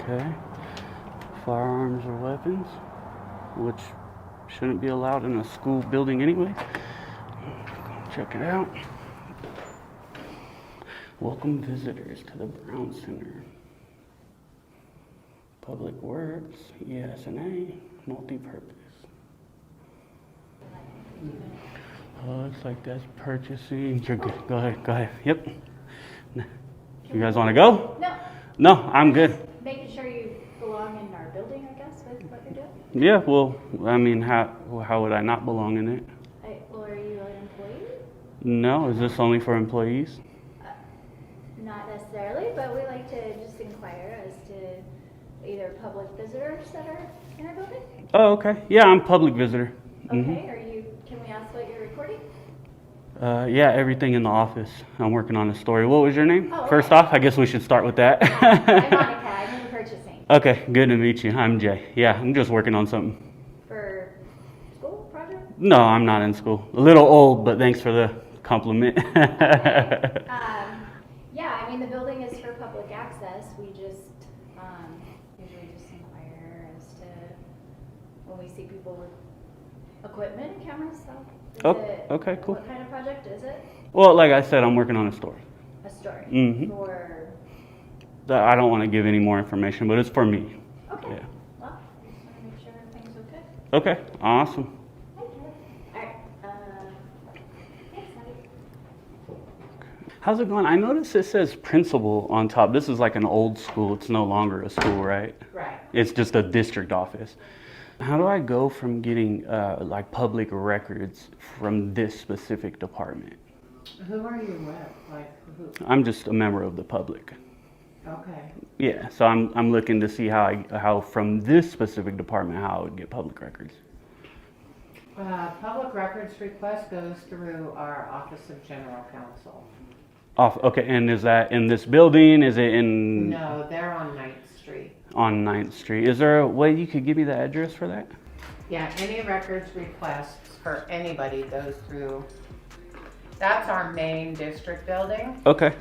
Okay. Firearms or weapons, which shouldn't be allowed in a school building anyway. Check it out. Welcome visitors to the Brown Center. Public Works, ES&A, multi-purpose. Looks like that's purchasing. You're good. Go ahead. Yep. You guys want to go? No. No, I'm good. Making sure you belong in our building, I guess, with what you're doing. Yeah, well, I mean, how would I not belong in it? Well, are you an employee? No, is this only for employees? Not necessarily, but we like to just inquire as to either public visitors that are in our building. Oh, okay. Yeah, I'm public visitor. Okay, can we ask what you're recording? Yeah, everything in the office. I'm working on a story. What was your name? Oh, okay. First off, I guess we should start with that. I'm Monica, I'm in purchasing. Okay, good to meet you. I'm Jay. Yeah, I'm just working on something. For school project? No, I'm not in school. A little old, but thanks for the compliment. Okay. Yeah, I mean, the building is for public access. We just usually just inquire as to when we see people with equipment and cameras. So okay, cool. What kind of project is it? Well, like I said, I'm working on a story. A story. Mm-hmm. For... I don't want to give any more information, but it's for me. Okay. Yeah. Well, I just want to make sure everything's okay. Okay, awesome. Thank you. All right. Thanks, honey. How's it going? I noticed it says principal on top. This is like an old school. It's no longer a school, right? Right. It's just a district office. How do I go from getting like public records from this specific department? Who are you with? Like who? I'm just a member of the public. Okay. Yeah, so I'm looking to see how from this specific department how I would get public records. Public records request goes through our Office of General Counsel. Okay, and is that in this building? Is it in? No, they're on 9th Street. On 9th Street. Is there a way you could give me the address for that? Yeah, any records requests for anybody goes through. That's our main district building. Okay,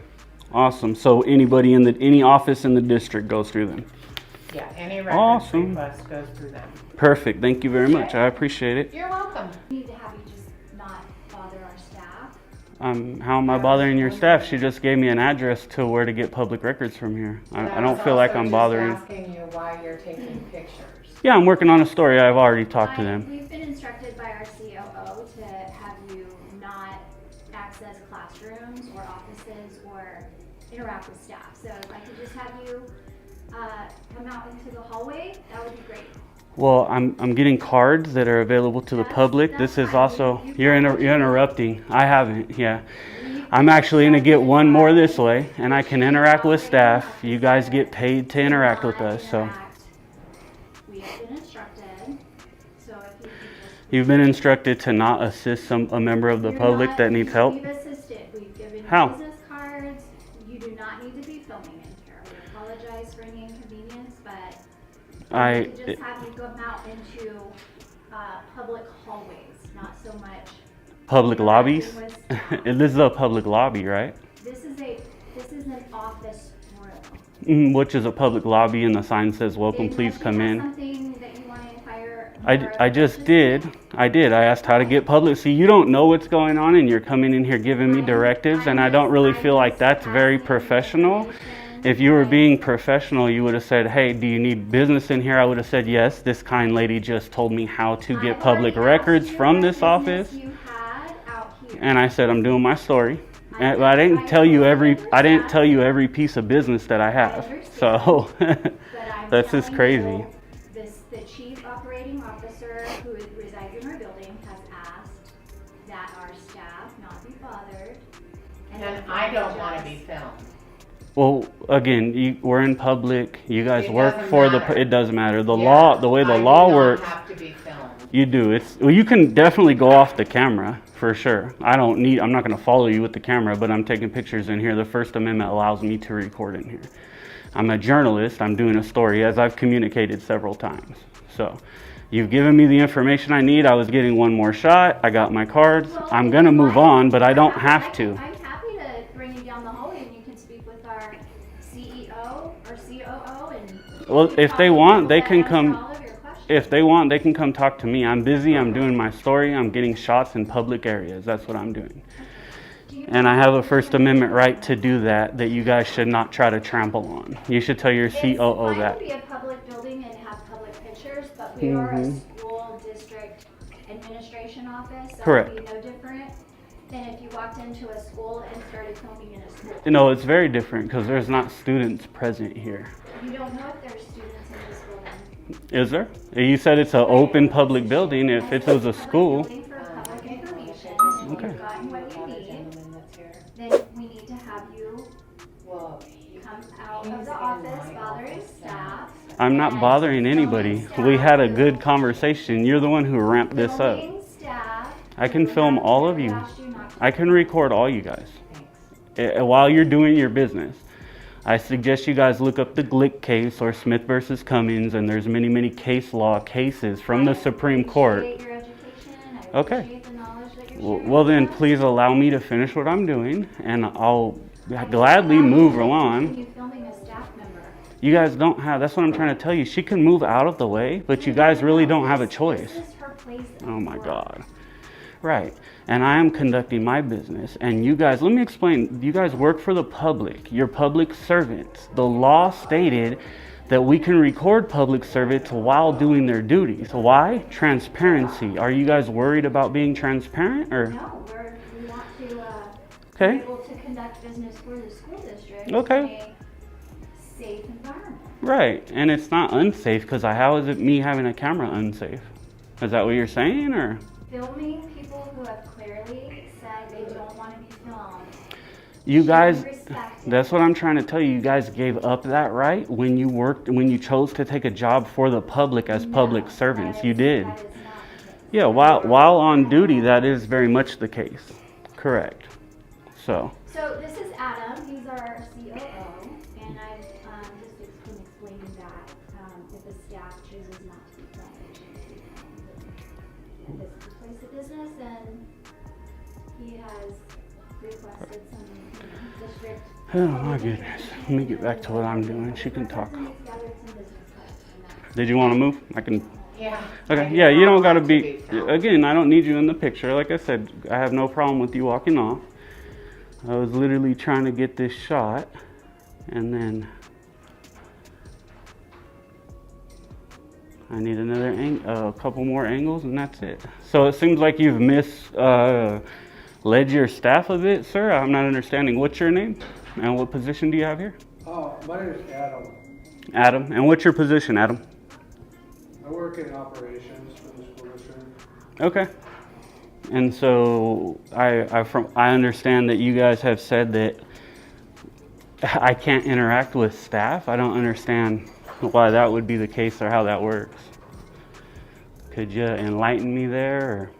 awesome. So anybody in any office in the district goes through them. Yeah, any records Awesome. request goes through them. Perfect. Thank you very much. I appreciate it. You're welcome. We need to have you just not bother our staff. How am I bothering your staff? She just gave me an address to where to get public records from here. I don't feel like I'm bothering. I was asking you why you're taking pictures. Yeah, I'm working on a story. I've already talked to them. We've been instructed by our COO to have you not access classrooms or offices or interact with staff. So if I could just have you come out into the hallway, that would be great. Well, I'm getting cards that are available to the public. This is also, you're interrupting. I haven't, yeah. I'm actually going to get one more this way, and I can interact with staff. You guys get paid to interact with us, so. We have been instructed, so if you could just... You've been instructed to not assist a member of the public that needs help? We've assisted. We've given How? business cards. You do not need to be filming in here. We apologize for any inconvenience, but we could just have you come out into public hallways, not so much Public lobbies? This is a public lobby, right? This is an office room. Which is a public lobby, and the sign says, welcome, please come in. Something that you want to inquire I just did. I asked how to get public. See, you don't know what's going on, and you're coming in here giving me directives, and I don't really feel like that's very professional. If you were being professional, you would have said, hey, do you need business in here? I would have said, yes. This kind lady just told me how to get public records from this office. And I said, I'm doing my story. And I didn't tell you every piece of business that I have. So that's just crazy. The chief operating officer who resides in our building has asked that our staff not be bothered. And I don't want to be filmed. Well, again, we're in public. You guys work for it doesn't matter. The way the law works. Have to be filmed. You do. You can definitely go off the camera for sure. I'm not going to follow you with the camera, but I'm taking pictures in here. The First Amendment allows me to record in here. I'm a journalist. I'm doing a story, as I've communicated several times. So you've given me the information I need. I was getting one more shot. I got my cards. I'm going to move on, but I don't have to. I'm happy to bring you down the hallway and you can speak with our CEO or COO. Well, if they want, they can Answer come. all of your questions. If they want, they can come talk to me. I'm busy. I'm doing my story. I'm getting shots in public areas. That's what I'm doing. Do you And I have a First Amendment right to do that you guys should not try to trample on. You should tell your COO It's that. fine to be a public building and have public pictures, but we are a school district administration office, so Correct. it would be no different than if you walked into a school and started filming in a school. No, it's very different because there's not students present here. You don't know if there's students in this building. Is there? You said it's an open public building. If it was a school. Public building for public information, and if Okay. you've gotten what you need, Gentleman that's here. then we need to have you Well, come out of the office bothering staff. I'm not and bothering anybody. filming We staff had a who- good conversation. You're the one who ramped this up. filming staff I can who film have all of you. asked not to. I can record all you guys. thanks. While you're doing your business. I suggest you guys look up the Glick case or Smith versus Cummings, and there's many case law cases from the I Supreme Court. appreciate your education. I Okay. appreciate the knowledge that you're sharing Well, with then us. please allow me to finish what I'm doing, and I'll gladly move along. Continue filming a staff member. You guys don't have, that's what I'm trying to tell you. She can move out of the way, but you guys really don't have a choice. This is her place of Oh my work. God. Right. And I am conducting my business. And you guys, let me explain. You guys work for the public. You're public servants. The law stated that we can record public servants while doing their duties. Why? Transparency. Are you guys worried about being transparent or? No, we want to Okay. be able to conduct business for the school district Okay. in a safe environment. Right. And it's not unsafe because how is it me having a camera unsafe? Is that what you're saying or? Filming people who have clearly said they don't want to be filmed. You guys, should be respected. that's what I'm trying to tell you. You guys gave up that right when you chose to take a job for the public as public No, servants. that You is- did. that is not the case. Yeah, while on duty, that is very much the case. Correct. So, So this is Adam, he's our COO, and I've just been explaining that if the staff chooses not to be filmed, they shouldn't be filmed. If it's a place of business, and he has requested some district. oh my goodness. Let me get back to what I'm doing. She can talk. Gathered some business cards and that. Did you want to move? I can. Yeah. Okay. I Yeah, do you not don't got to want be. filmed. Again, I don't need you in the picture. Like I said, I have no problem with you walking off. I was literally trying to get this shot, and then I need a couple more angles, and that's it. So it seems like you've led your staff a bit, sir. I'm not understanding. What's your name, and what position do you have here? My name is Adam. Adam. And what's your position, Adam? I work in operations for the school district. Okay. And so I understand that you guys have said that I can't interact with staff. I don't understand why that would be the case or how that works. Could you enlighten me there? Or?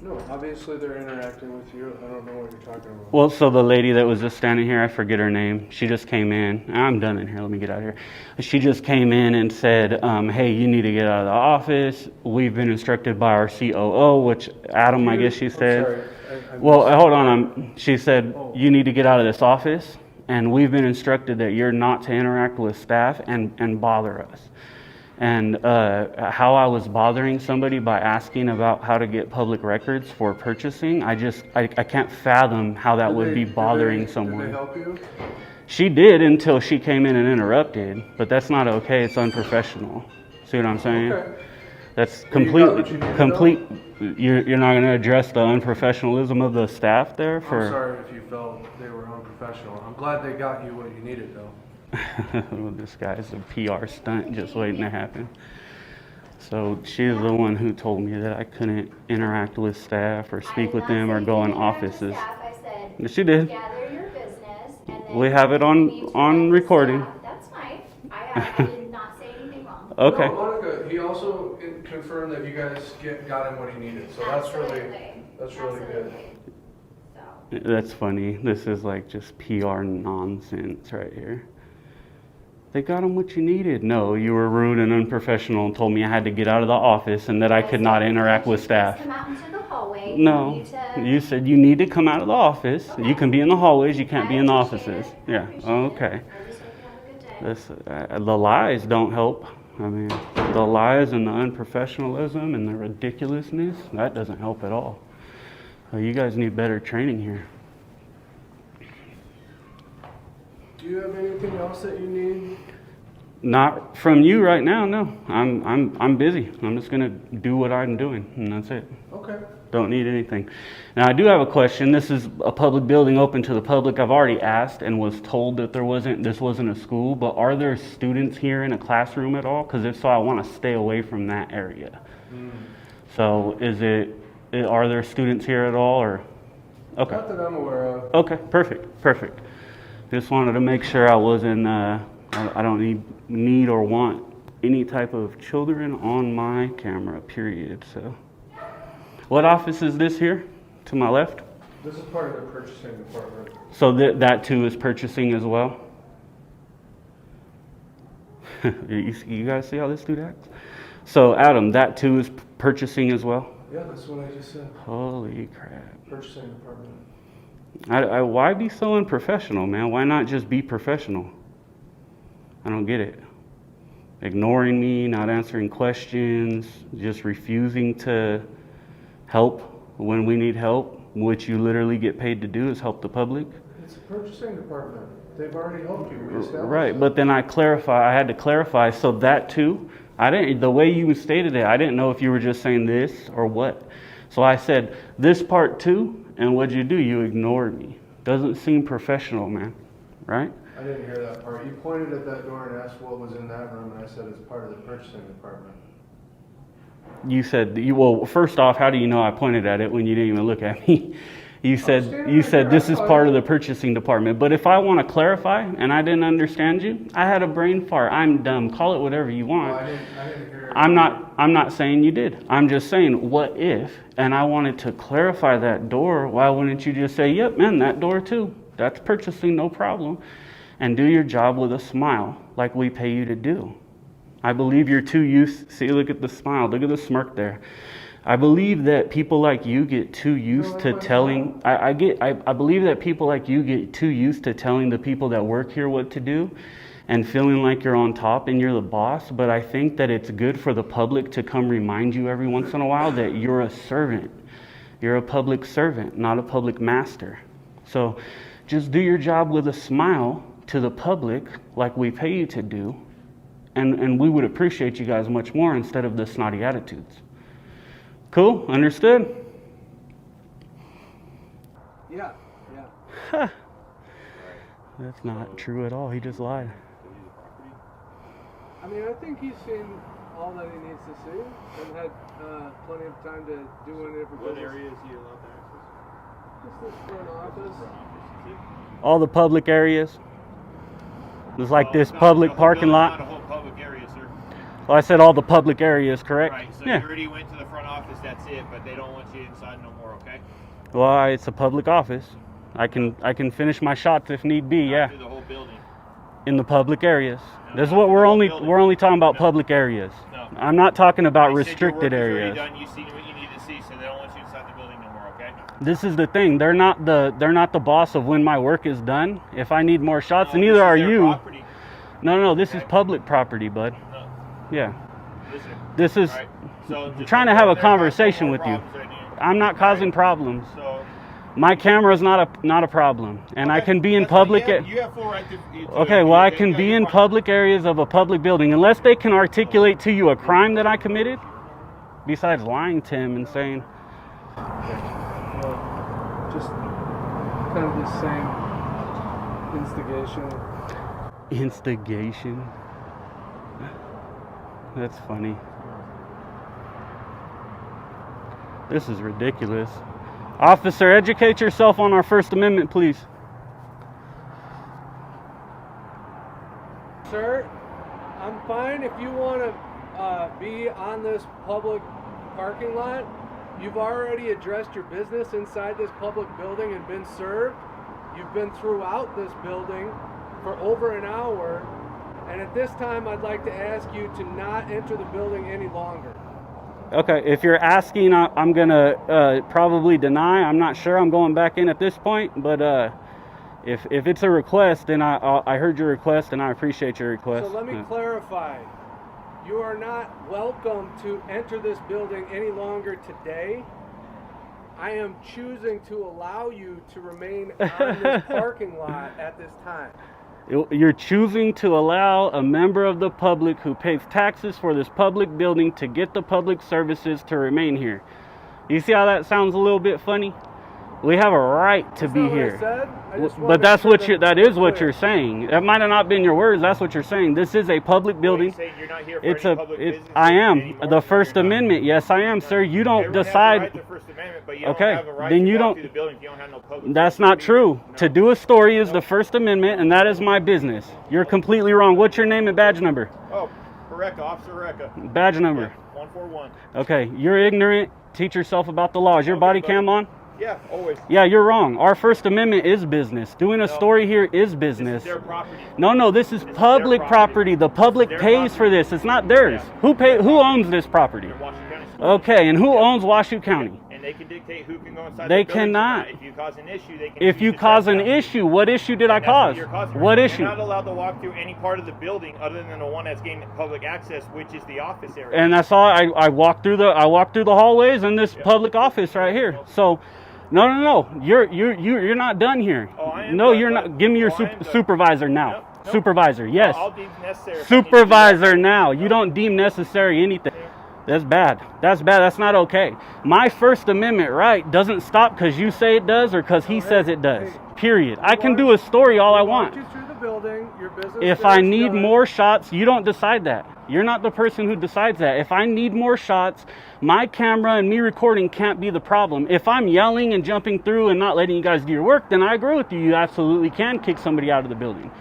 No, obviously they're interacting with you. I don't know what you're talking about. Well, so the lady that was just standing here, I forget her name. She just came in. I'm done in here. Let me get out of here. She just came in and said, hey, you need to get out of the office. We've been instructed by our COO, which Adam, I guess she said. Sorry, I Well, hold on. She said, you need to get out of this office, and we've been instructed that you're not to interact with staff and bother us. And how I was bothering somebody by asking about how to get public records for purchasing, I can't fathom how that would be bothering Did someone. they help you? She did until she came in and interrupted, but that's not okay. It's unprofessional. See what I'm saying? Okay. That's Well, you got what you complete. needed, You're not going to address the unprofessionalism of the staff there I'm for. sorry if you felt they were unprofessional. I'm glad they got you what you needed, though. This guy's a PR stunt just waiting to happen. So she's the one who told me that I couldn't interact with staff or speak with them or go in offices. I said, She did. gather your business and then. We have it on- you need to on write the recording. staff. That's fine. I did not say anything wrong. Okay. No, Monica, he also confirmed that you guys got him what he needed, so that's really good. Absolutely. So, That's funny. This is like just PR nonsense right here. They got him what you needed. No, you were rude and unprofessional and told me I had to get out of the office and that I could not interact with staff. Come out into the hallway. No, You need to- you said you need to come out of the office. Okay. You can be in the hallways, you can't I be in the appreciate offices. it. I Yeah, appreciate it. okay. I just hope you have a good day. The lies don't help. I mean, the lies and the unprofessionalism and the ridiculousness, that doesn't help at all. You guys need better training here. Do you have anything else that you need? Not from you right now, no. I'm busy. I'm just gonna do what I'm doing, and that's it. Okay. Don't need anything. Now I do have a question. This is a public building open to the public. I've already asked and was told that this wasn't a school, but are there students here in a classroom at all? Because if so, I want to stay away from that area. So are there students here at all, or? Okay. Not that I'm aware of. Okay, perfect. Just wanted to make sure I wasn't, I don't need or want any type of children on my camera, period. So, what office is this here to my left? This is part of the purchasing department. So that too is purchasing as well? You guys see how this dude acts? So Adam, that too is purchasing as well? Yeah, that's what I just said. Holy crap. Purchasing department. Why be so unprofessional, man? Why not just be professional? I don't get it. Ignoring me, not answering questions, just refusing to help when we need help, which you literally get paid to do, is help the public. It's a purchasing department. They've already helped you. We established Right, that. but then I had to clarify, so that too, the way you stated it, I didn't know if you were just saying this or what. So I said, this part too, and what'd you do? You ignored me. Doesn't seem professional, man, right? I didn't hear that part. You pointed at that door and asked what was in that room, and I said it's part of the purchasing department. You said, well, first off, how do you know I pointed at it when you didn't even look at me? You said this is part of the purchasing department. But if I want to clarify and I didn't understand you, I had a brain fart. I'm dumb. Call it whatever you want. Well, I didn't hear it. I'm not saying you did. I'm just saying, what if? And I wanted to clarify that door. Why wouldn't you just say, yep, man, that door too. That's purchasing, no problem. And do your job with a smile like we pay you to do. I believe you're too used. See, look at the smile. Look at the smirk there. I believe that people like you get too used to telling. I believe that people like you get too used to telling the people that work here what to do, and feeling like you're on top and you're the boss. But I think that it's good for the public to come remind you every once in a while that you're a servant. You're a public servant, not a public master. So just do your job with a smile to the public like we pay you to do. And we would appreciate you guys much more instead of the snotty attitudes. Cool? Understood? Yeah. That's not true at all. He just lied. I mean, I think he's seen all that he needs to see and had plenty of time to do whatever. What area is he allowed to access? Just this front office. All the public areas. It's like this No, public the whole parking building's lot. Not a whole public area, sir. Well, I said all the public areas, correct? Right. So Yeah. you already went to the front Office, that's it, but they don't want you inside no more, okay? Well, it's a public office. I can finish my shots if need be. Yeah, Through the whole building. in the public areas. No, This is not what through we're the whole only building. we're only talking about No. public areas. No. I'm not talking about They said your restricted work is already areas. done. You've seen what you need to see, so they don't want you inside the building no more, okay? This is the thing. They're not the boss of when my work is done. If I need more shots, and No, neither this is are their you. property. No, this is Okay. public property, bud. No. Yeah. Listen. This is. All right. So I'm just trying to don't have go a there, cause conversation more with you. problems right here. I'm not causing problems. So. My camera's not a problem, and I Okay, can be in that's fine. public. You have full right to Okay, well, I okay, can yeah, be you're in fine. public areas of a public building unless they can articulate to you a crime that I committed. Besides lying to him and saying, Well, just kind of the same instigation. That's funny. This is ridiculous. Officer, educate yourself on our First Amendment, please. Sir, I'm fine if you want to be on this public parking lot. You've already addressed your business inside this public building and been served. You've been throughout this building for over an hour. And at this time, I'd like to ask you to not enter the building any longer. Okay, if you're asking, I'm going to probably deny. I'm not sure I'm going back in at this point, but If it's a request, then I heard your request and I appreciate your request. So let me clarify. You are not welcome to enter this building any longer today. I am choosing to allow you to remain on this parking lot at this time. You're choosing to allow a member of the public who pays taxes for this public building to get the public services to remain here. You see how that sounds a little bit funny? We have a right to be here. But that's what that is what you're saying. That might have not been your words. That's what you're saying. This is a public building. You're not here for any public business I am anymore, the so First you're not. Amendment. Yes, I am, sir. You don't Everyone decide. has the right to First Amendment, but you Okay, don't have a right then to you walk don't- through the building if you don't have no public That's service not to be true. here. To do a story is the First Amendment, and that is my business. You're completely wrong. What's your name and badge number? Oh, Recca, Officer Recca. Badge number. 141. Okay, you're ignorant. Teach yourself about the laws. Your Okay, body buddy. cam on? Yeah, always. Yeah, you're wrong. Our First Amendment is business. Doing a No. story here is This business. is their property. No, this is This is public their property. The public This is pays their for this. It's not theirs. Yeah. Who owns this property? They're Washington County School. Okay, and who owns Washoe County? And they can dictate who can go inside They the building or cannot. not. If you cause an issue, they can If you use cause an trespass. issue, what issue did I And that's what cause? you're causing. What You're issue? not allowed to walk through any part of the building other than the one that's gained public access, which is the office area. And that's all. I walked through the hallways in this public office right here. So, no. You're not done here. Oh, I am No, done, you're but- not. Give me your oh, I am done. supervisor now. Nope. Supervisor, yes. I'll deem necessary. if I need to do that. Supervisor now. You don't deem necessary anything. That's bad. That's bad. That's not okay. My First Amendment right doesn't stop because you say it does or because he says it does. Period. I can do a story all I want. You through the building, your business If there I is need done. more shots, you don't decide that. You're not the person who decides that. If I need more shots, my camera and me recording can't be the problem. If I'm yelling and jumping through and not letting you guys do your work, then I agree with you. You absolutely can kick somebody out of the building.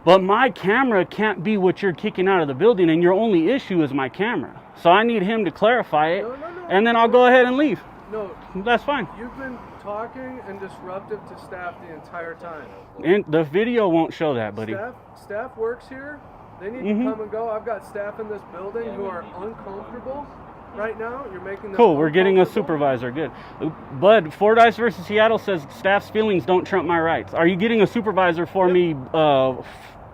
But my camera can't be what you're kicking out of the building, and your only issue is my camera. So I need him to clarify it, No. and then I'll go ahead and leave. No, That's fine. you've been talking and disruptive to staff the entire time. And the video won't show that, buddy. Staff works here. They need Mhm. to come and go. I've got staff in this building who are uncomfortable right now. You're making them Cool, we're getting a uncomfortable. supervisor. Good. Bud, Fordyce versus Seattle says staff's feelings don't trump my rights. Are you getting a supervisor for me?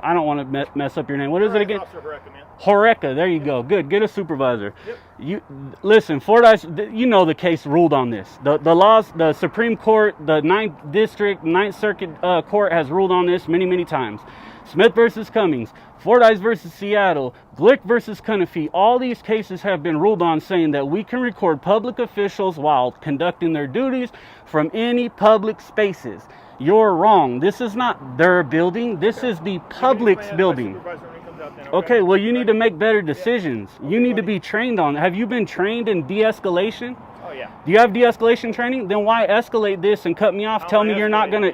I don't want to mess up your name. What is it again? Officer Recca, man. Horeca. There you go. Good. Get a supervisor. Yep. You listen, Fordyce. You know the case ruled on this. The laws, the Supreme Court, the 9th District, 9th Circuit Court has ruled on this many times. Smith versus Cummings, Fordyce versus Seattle, Glick versus Cunniffe. All these cases have been ruled on saying that we can record public officials while conducting their duties from any public spaces. You're wrong. This is not their building. This is the public's building. Supervisor when he comes out then, Okay, well, you need to make better decisions. You need to be trained on. Have you been trained in de-escalation? Oh, yeah. Do you have de-escalation training? Then why escalate this and cut me off? Tell me you're not gonna.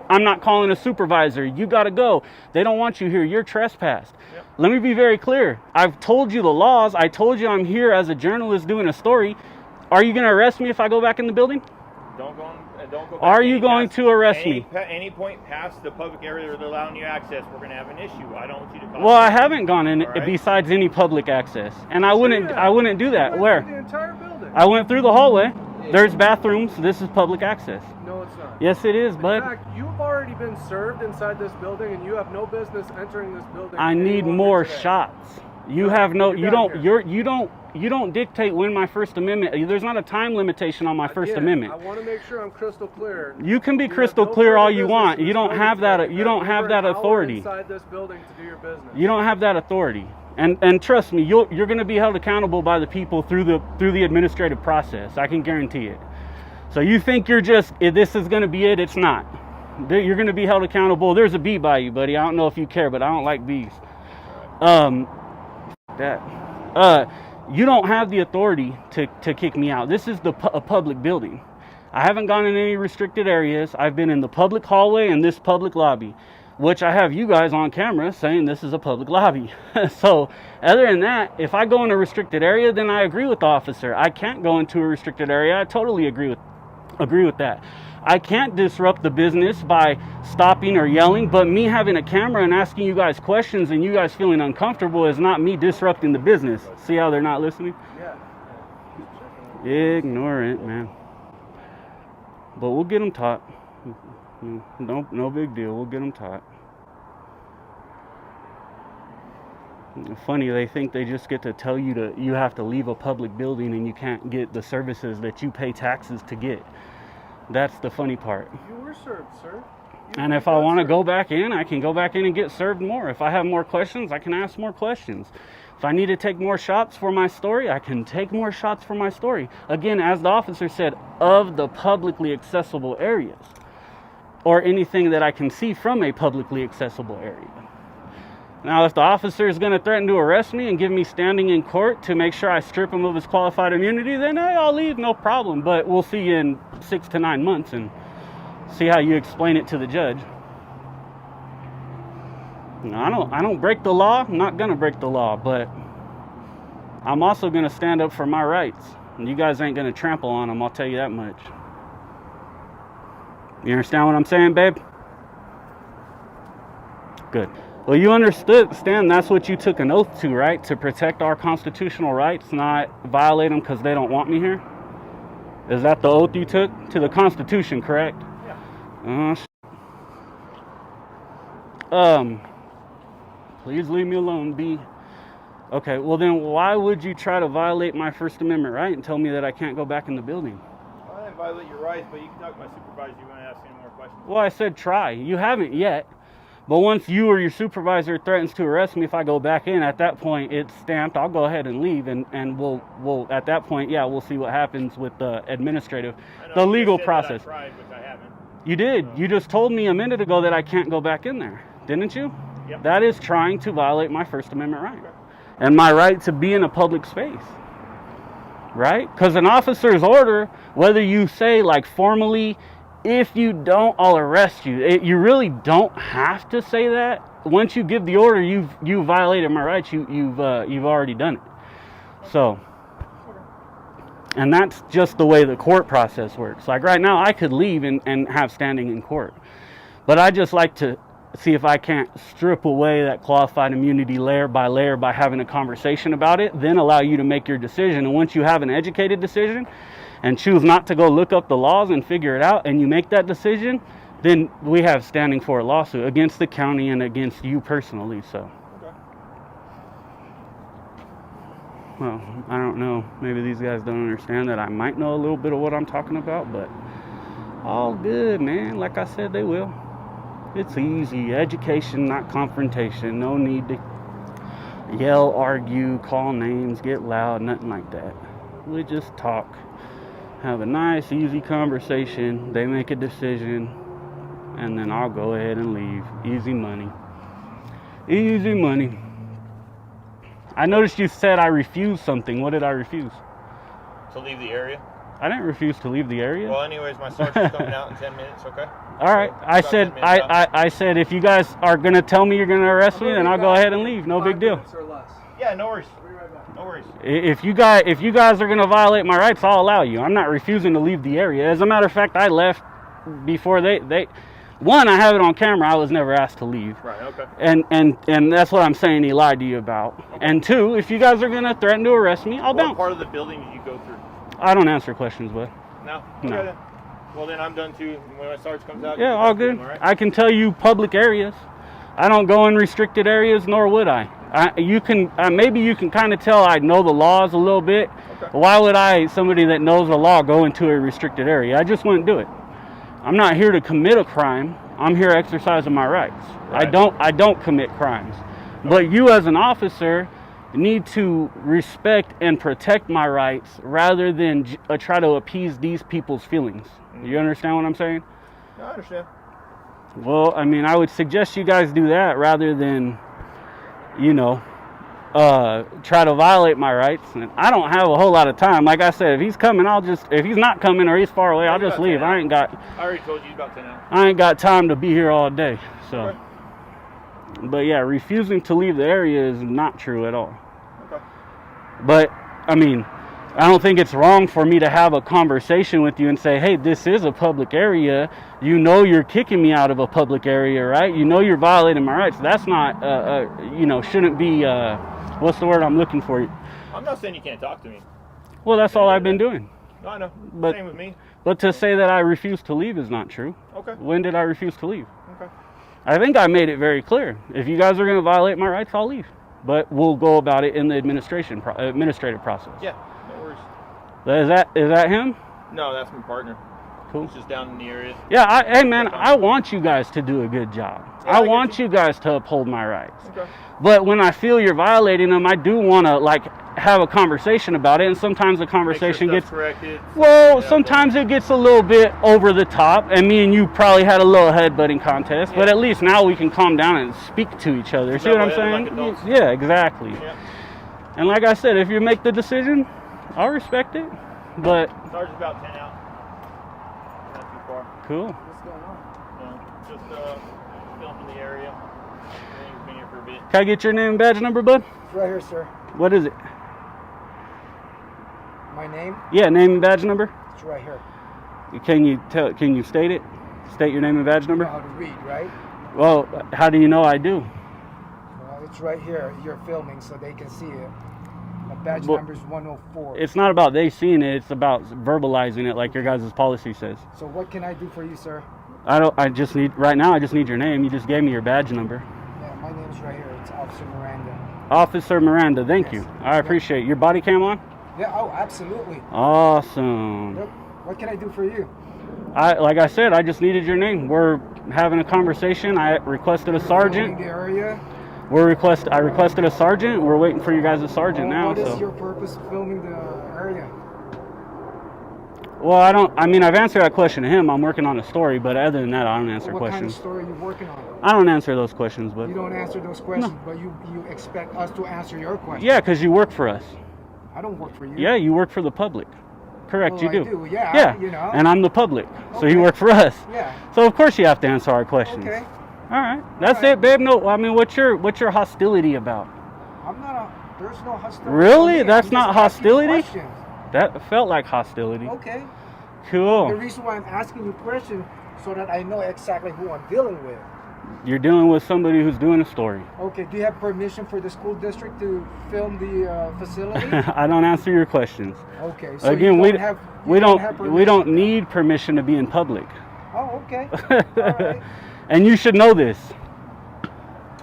I'm not calling a supervisor. You gotta go. They don't want you here. You're trespassed. Yep. Let me be very clear. I've told you the laws. I told you I'm here as a journalist doing a story. Are you gonna arrest me if I go back in the building? Don't go back Are you any going past- to arrest any, me? Any point past the public area that they're allowing you access, we're going to have an issue. I don't want you to cause Well, I an issue. haven't gone in All right. besides any public access, and I wouldn't do that. You went Where? through the entire building. I went through the hallway. There's bathrooms. This is public access. No, it's not. Yes, it is, In bud. fact, you've already been served inside this building, and you have no business entering this building. I any need longer more today. shots. You No, have no. you're You done don't. here. You don't dictate when my First Amendment. There's not a time limitation on my First Again, Amendment. I want to make sure I'm crystal clear. You can be You have crystal no clear all further you business want. in You this don't building have that. today. You don't have have over that an hour authority. inside this building to do your business. You don't have that authority. And trust me, you're going to be held accountable by the people through the administrative process. I can guarantee it. So you think you're just this is going to be it? It's not. You're going to be held accountable. There's a bee by you, buddy. I don't know if you care, but I don't like bees. You don't have the authority to kick me out. This is a public building. I haven't gone in any restricted areas. I've been in the public hallway and this public lobby, which I have you guys on camera saying this is a public lobby. So other than that, if I go in a restricted area, then I agree with the officer. I can't go into a restricted area. I totally agree with that. I can't disrupt the business by stopping or yelling, but me having a camera and asking you guys questions and you guys feeling uncomfortable is not me disrupting the business. See how they're not listening? Yeah. Ignorant, man. But we'll get them taught. No big deal. We'll get them taught. Funny, they think they just get to tell you you have to leave a public building and you can't get the services that you pay taxes to get. That's the funny part. You were served, sir. And if I want to go back in, I can go back in and get served more. If I have more questions, I can ask more questions. If I need to take more shots for my story, I can take more shots for my story. Again, as the officer said, of the publicly accessible areas, or anything that I can see from a publicly accessible area. Now, if the officer is going to threaten to arrest me and give me standing in court to make sure I strip him of his qualified immunity, then hey, I'll leave, no problem. But we'll see you in 6 to 9 months and see how you explain it to the judge. No, I don't break the law. I'm not gonna break the law, but I'm also gonna stand up for my rights. And you guys ain't gonna trample on them, I'll tell you that much. You understand what I'm saying, babe? Good. Well, you understand that's what you took an oath to, right? To protect our constitutional rights, not violate them because they don't want me here? Is that the oath you took? To the Constitution, correct? Yeah. Please leave me alone, B. Okay, well then why would you try to violate my First Amendment right and tell me that I can't go back in the building? I didn't violate your rights, but you can talk to my supervisor if you want to ask any more questions. Well, I said try. You haven't yet. But once you or your supervisor threatens to arrest me if I go back in, at that point it's stamped. I'll go ahead and leave, and we'll at that point, yeah, we'll see what happens with the administrative, the legal process. I tried, which I haven't. You did. You just told me a minute ago that I can't go back in there, didn't you? Yep. That is trying to violate my First Amendment right. And my right to be in a public space. Right? Because an officer's order, whether you say like formally, if you don't, I'll arrest you. You really don't have to say that. Once you give the order, you've violated my rights. You've already done it. So, and that's just the way the court process works. Like right now, I could leave and have standing in court, but I just like to see if I can't strip away that qualified immunity layer by having a conversation about it, then allow you to make your decision. And once you have an educated decision and choose not to go look up the laws and figure it out, and you make that decision, then we have standing for a lawsuit against the county and against you personally. So, well, I don't know. Maybe these guys don't understand that I might know a little bit of what I'm talking about, but all good, man. Like I said, they will. It's easy. Education, not confrontation. No need to yell, argue, call names, get loud, nothing like that. We just talk. Have a nice, easy conversation. They make a decision, and then I'll go ahead and leave. Easy money. Easy money. I noticed you said I refused something. What did I refuse? To leave the area. I didn't refuse to leave the area. Well, anyways, my sergeant's coming out in 10 minutes, okay? All right. I said if you guys are going to tell me you're going to arrest me, then I'll go ahead and leave. No big deal. Or less. Yeah, no worries. No worries. If you guys are going to violate my rights, I'll allow you. I'm not refusing to leave the area. As a matter of fact, I left before they one, I have it on camera. I was never asked to leave. Right, okay. And that's what I'm saying he lied to you about. Okay. And two, if you guys are going to threaten to arrest me, I'll bounce. What part of the building did you go through? I don't answer questions, bud. No? Okay, No. then. Well, then I'm done too. When my sergeant comes out, Yeah, all good. All right? I can tell you public areas. I don't go in restricted areas, nor would I. Maybe you can kind of tell I know the laws a little bit. Okay. Why would somebody that knows the law, go into a restricted area? I just wouldn't do it. I'm not here to commit a crime. I'm here exercising my rights. Right. I don't commit crimes. But you as an officer need to respect and protect my rights rather than try to appease these people's feelings. Mm-hmm. You understand what I'm saying? No, I understand. Well, I mean, I would suggest you guys do that rather than, try to violate my rights. And I don't have a whole lot of time. Like I said, if he's coming, if he's not coming or he's far away, I'll just leave. I already told you about 10 hours. I ain't got time to be here all day. So, Okay. But yeah, refusing to leave the area is not true at all. Okay. But, I mean, I don't think it's wrong for me to have a conversation with you and say, hey, this is a public area. You know you're kicking me out of a public area, right? You know you're violating my rights. That's not, shouldn't be, what's the word I'm looking for? I'm not saying you can't talk to me. Well, that's all I've been doing. No, I know. But- Same with me. But to say that I refuse to leave is not true. Okay. When did I refuse to leave? Okay. I think I made it very clear. If you guys are going to violate my rights, I'll leave. But we'll go about it in the administrative process. Yeah. No worries. Is that him? No, that's my partner. Cool. He's just down in the area. Yeah, hey man, I want you guys to do a good job. Yeah, I I get want you guys to uphold my rights. Okay. But when I feel you're violating them, I do want to like have a conversation about it. And sometimes the conversation Make gets sure stuff's corrected. well. Yeah, Sometimes it gets a little bit over the top, and me and you probably had a little headbutting contest. But Yeah. at least now we can calm down and speak to each other. See what I'm saying? Like adults. Yeah, exactly. Yeah. And like I said, if you make the decision, I'll respect it. But Sarge's about 10 out. Not too far. cool. What's going on? No, just filming the area. He's been here for a bit. Can I get your name and badge number, bud? It's right here, sir. What is it? My name? Yeah, name and badge number. It's right here. Can you state it? State your name and badge You know number. how to read, right? Well, how do you know I do? Well, it's right here. You're filming so they can see it. My badge Well, number is 104. It's not about they seeing it. It's about verbalizing it, like your guys' policy says. So what can I do for you, sir? I just need right now. I just need your name. You just gave me your badge number. Yeah, my name's right here. It's Officer Miranda. Officer Miranda. Thank Yes. you. I appreciate it. Your body cam on. Yeah, oh, absolutely. Awesome. Yep. What can I do for you? Like I said, I just needed your name. We're having a conversation. I requested a Filming sergeant. the area. I requested a sergeant. We're waiting for you guys' sergeant now. What is So. your purpose of filming the area? Well, I've answered that question to him. I'm working on a story, but other than that, I don't answer What kind of questions. story are you working on? I don't answer those questions, but You don't answer those questions, but you expect us to answer your questions. yeah, because you work for us. I don't work for you. Yeah, you work for the public. Correct, Well, you I do. do, yeah, Yeah, you know. and I'm the public, so Okay. you work for us. Yeah. So of course you have to answer our questions. Okay. All right, that's right. it, babe. No, I mean, what's your hostility about? I'm not there's no hostility. Really? for me. That's I'm not just asking you hostility? questions. That felt like hostility. Okay. The Cool. reason why I'm asking you questions so that I know exactly who I'm dealing with. You're dealing with somebody who's doing a story. Okay, do you have permission for the school district to film the facility? I don't answer your questions. Okay, so Again, you we don't have, you we don't have we don't permission. need permission to be in public. Oh, okay. All right. And you should know this.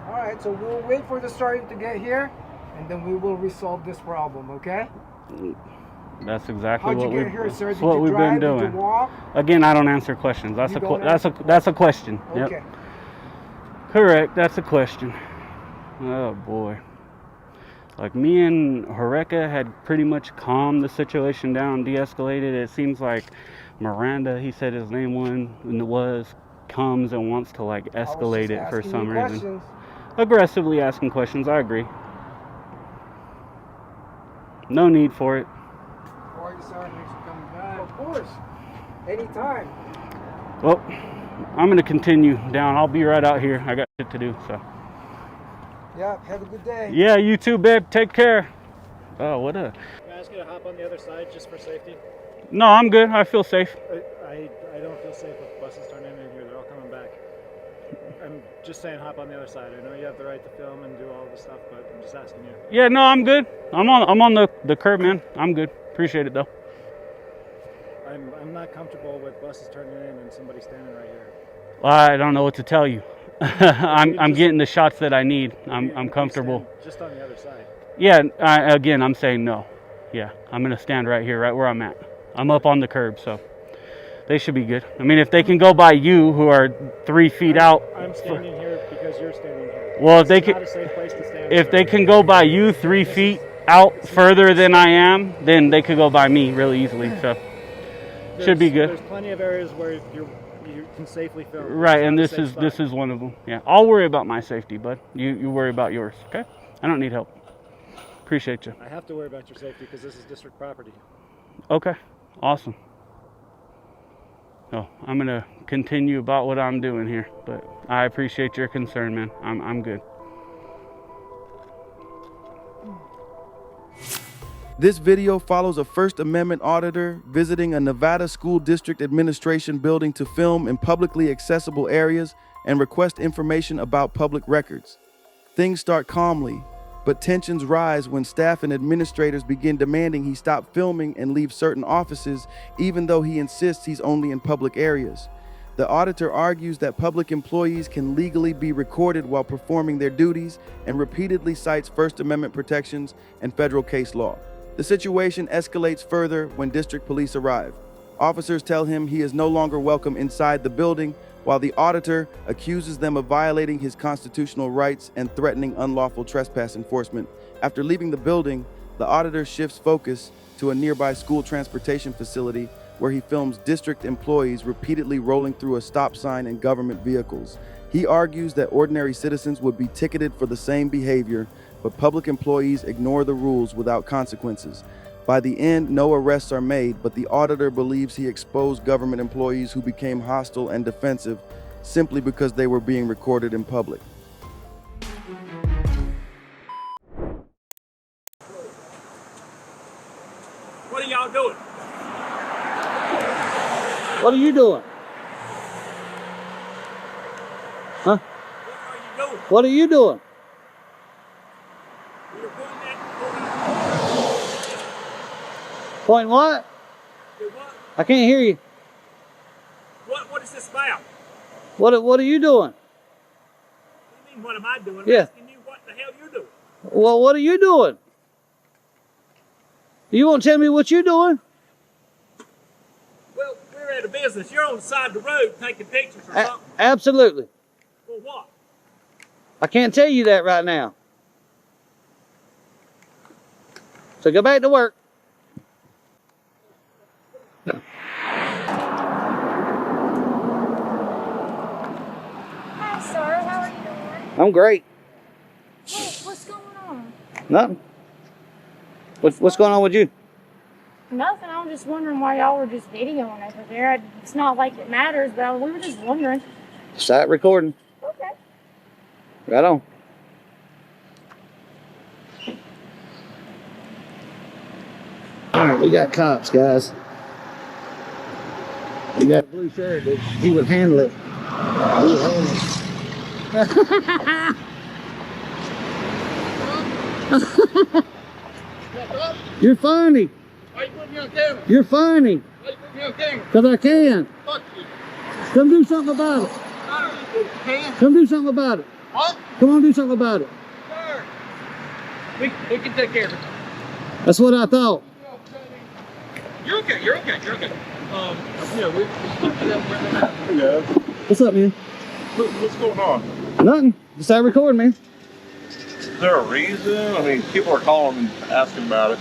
All right, so we'll wait for the sergeant to get here, and then we will resolve this problem, okay? That's exactly How'd you what get we've here, sir? that's Did what you we've drive? been Did doing. you walk? Again, I don't answer questions. That's You a don't that's a question. Okay. Yep. Correct. That's a question. Oh boy. Like me and Horeka had pretty much calmed the situation down, de-escalated. It seems like Miranda, he said his name comes and wants to like I was escalate just it for asking some you reason. questions. Aggressively asking questions. I agree. No need for it. How are you, sir? Thanks for coming back. Of course. Anytime. Well, I'm gonna continue down. I'll be right out here. I got shit to do. So. Yeah, have a good day. Yeah, you too, babe. Take care. Oh, what a. Can I ask you to hop on the other side just for safety? No, I'm good. I feel safe. I don't feel safe with buses turning in here. They're all coming back. I'm just saying hop on the other side. I know you have the right to film and do all this stuff, but I'm just asking you. Yeah, no, I'm good. I'm on the curb, man. I'm good. Appreciate it though. I'm not comfortable with buses turning in and somebody standing right here. Well, I don't know what to tell you. I'm getting the shots that I need. I'm You comfortable. stand just on the other side. Yeah, again, I'm saying no. Yeah, I'm gonna stand right here, right where I'm at. I'm up on the curb, so they should be good. I mean, if they can go by you, who are 3 feet out. I'm standing here because you're standing here. Well, if they It's not can, a safe place to stand. if they can go by you 3 feet out further than I am, then they could go by me really easily. So should be good. There's plenty of areas where you can safely film. Right, It's and not a this safe is spot. one of them. Yeah, I'll worry about my safety, bud. You worry about yours, okay? I don't need help. Appreciate you. I have to worry about your safety because this is district property. Okay, awesome. So I'm gonna continue about what I'm doing here, but I appreciate your concern, man. I'm good. This video follows a First Amendment auditor visiting a Nevada School District Administration building to film in publicly accessible areas and request information about public records. Things start calmly, But tensions rise when staff and administrators begin demanding he stop filming and leave certain offices, even though he insists he's only in public areas. The auditor argues that public employees can legally be recorded while performing their duties and repeatedly cites First Amendment protections and federal case law. The situation escalates further when district police arrive. Officers tell him he is no longer welcome inside the building, while the auditor accuses them of violating his constitutional rights and threatening unlawful trespass enforcement. After leaving the building, the auditor shifts focus to a nearby school transportation facility where he films district employees repeatedly rolling through a stop sign and government vehicles. He argues that ordinary citizens would be ticketed for the same behavior, but public employees ignore the rules without consequences. By the end, no arrests are made, but the auditor believes he exposed government employees who became hostile and defensive simply because they were being recorded in public. What are y'all doing? What are you doing? Huh? What are you doing? What are you doing? You're pointing at Pointing what? what? I can't hear you. What is this about? What are you doing? What do you mean, what am I doing? Yeah. I'm asking you what the hell you're doing. Well, what are you doing? You won't tell me what you're doing? Well, we're at a business. You're on the side of the road taking pictures or something. Absolutely. For what? I can't tell you that right now. So go back to work. Hi, sir. How are you doing? I'm great. What's going on? Nothing. What's going on with you? Nothing. I was just wondering why y'all were just videoing over there. It's not like it matters, but we were just wondering. Start recording. Okay. Right on. All right, we got cops, guys. We got a blue shirt that he would handle it. He would handle it. You're funny. Why you putting me on camera? You're funny. Why you putting me on camera? Because I can. Fuck you. Come do something about it. Can? Come do something about it. What? Come on, do something about it. Sir. We can take care of it. That's what I thought. You're okay. You're okay. You're okay. Yeah, we What's up, man? What's going on? Nothing. Just start recording, man. Is there a reason? I mean, people are calling and asking about it.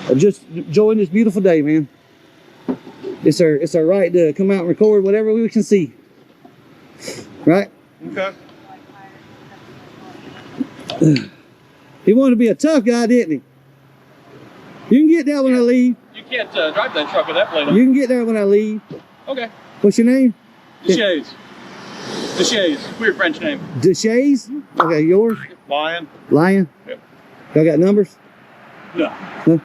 I'm just enjoying this beautiful day, man. It's our right to come out and record whatever we can see. Right? Okay. He wanted to be a tough guy, didn't he? You can get there when I leave. You can't drive that truck with that plate on. You can get there when I leave. Okay. What's your name? Deshays. Deshays. Weird French name. Deshays? Okay, yours? Lion? Lion? Yep. Y'all got numbers? No. Huh?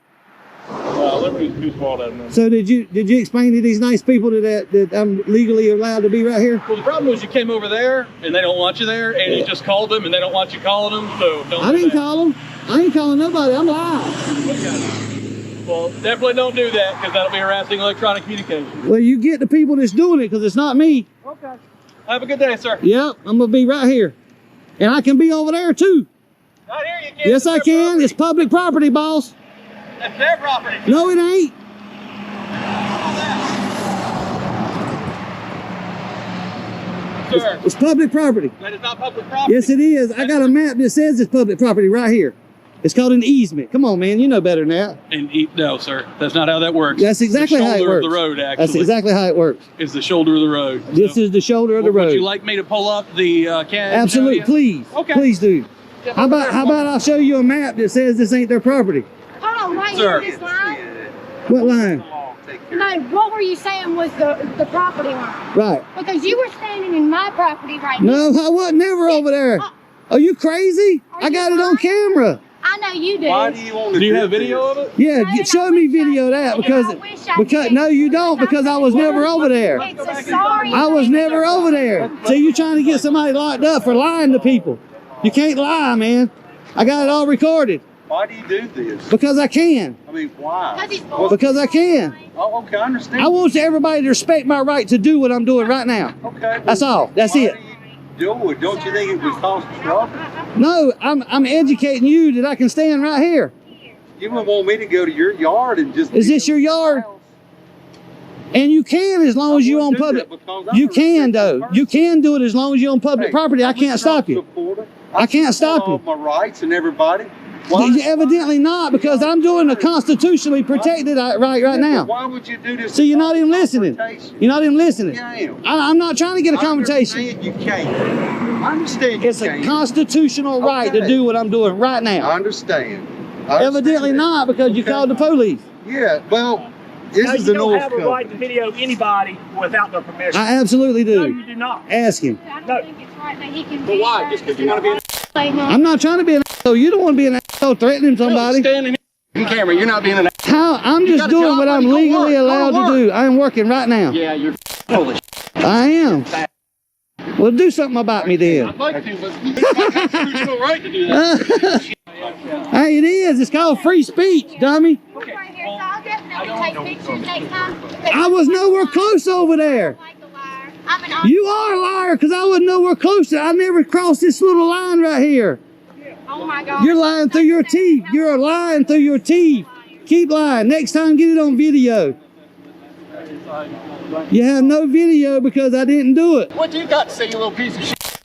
Liberty's too small to have numbers. So did you explain to these nice people that I'm legally allowed to be right here? Well, the problem was you came over there and they don't want you there, and you just called them and they don't want you calling them, so don't I do didn't that. call them. I ain't calling nobody. I'm live. Well, definitely don't do that, because that'll be harassing electronic communication. Well, you get the people that's doing it, because it's not me. Okay. Have a good day, sir. Yep, I'm gonna be right here, and I can be over there too. Not here, you can't. Yes, I can. It's public property, boss. That's their property. No, it ain't. Sir, It's public property. that is not public property. Yes, it is. I got a map that says it's public property right here. It's called an easement. Come on, man. You know better than that. No, sir. That's not how that works. That's exactly how it The shoulder works. of the road, actually. That's exactly how it works. Is the shoulder of the road. This is the shoulder of the road. Would you like me to pull up the CAD? Absolutely, please. Okay. Please do. How about I'll show you a map that says this ain't their property? Hold on, right Sir. here, this line. What line? No, what were you saying was the property line? Right. Because you were standing in my property right now. No, I wasn't never over there. Are you crazy? I got it on camera. I know you do. Why do you want to Do you have video of it? Yeah, No, show me video of that because no, you don't, because I was never over there. It's a sorry. I was never over there. So you trying to get somebody locked up for lying to people? You can't lie, man. I got it all recorded. Why do you do this? Because I can. I mean, why? Because I can. Oh, okay, I understand. I want everybody to respect my right to do what I'm doing right now. Okay. That's all. That's it. Do it. Don't you think it would cause trouble? No, I'm educating you that I can stand right here. You would want me to go to your yard and just... Is this your yard? And you can as long as you own public. You can though. You can do it as long as you own public property. I can't stop you. I can't stop you. My rights and everybody. Evidently not, because I'm doing a constitutionally protected right now. Why would you do this? So you're not even listening. You're not even listening. I'm not trying to get a confrontation. You can't. I understand you It's a constitutional right to do what I'm doing right now. I understand. Evidently not, because you called the police. Yeah, well, this is you an don't old have a right to video anybody without their permission. I absolutely do. No, you do not. Ask him. I don't think it's right that he can But why? Just because you want to be an I'm not trying to be an asshole. You don't want to be an asshole threatening somebody. Standing here on camera, you're not being an How? I'm just doing what I'm legally allowed to do. I'm working right now. Yeah, you're full of I am. Well, do something about me then. I'd like to, but you got constitutional right to do that. Hey, it is. It's called free speech, dummy. Right here, so I'll definitely take pictures next time. I was nowhere close over there. I'm an You are a liar, because I was nowhere close. I never crossed this little line right here. Oh my God. You're lying through your teeth. You're lying through your teeth. Keep lying. Next time, get it on video. You have no video because I didn't do it. What you got to say, you little piece of shit?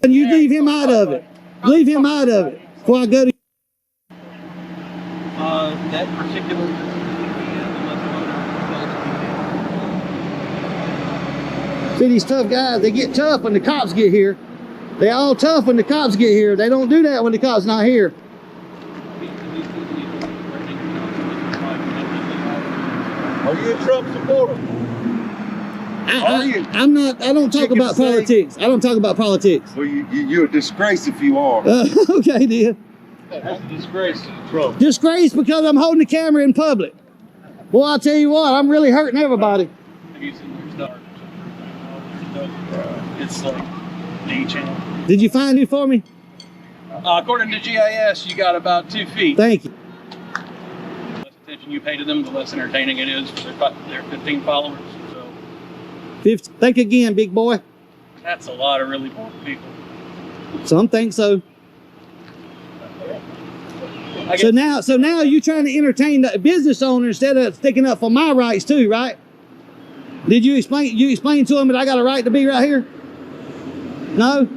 And you leave him out of it. Leave him out of it before I go to... That particular... See, these tough guys, they get tough when the cops get here. They all tough when the cops get here. They don't do that when the cops not here. Are you a Trump supporter? I'm not. I don't talk about politics. I don't talk about politics. Well, you're a disgrace if you are. Okay, then. That's a disgrace to Trump. Disgrace because I'm holding the camera in public. Boy, I'll tell you what, I'm really hurting everybody. It's like D channel. Did you find it for me? According to GIS, you got about 2 feet. Thank you. The less attention you pay to them, the less entertaining it is for their 15 followers. So 50. Think again, big boy. that's a lot of really bored people. Some think so. So now you're trying to entertain the business owner instead of sticking up for my rights too, right? Did you explain to him that I got a right to be right here? No?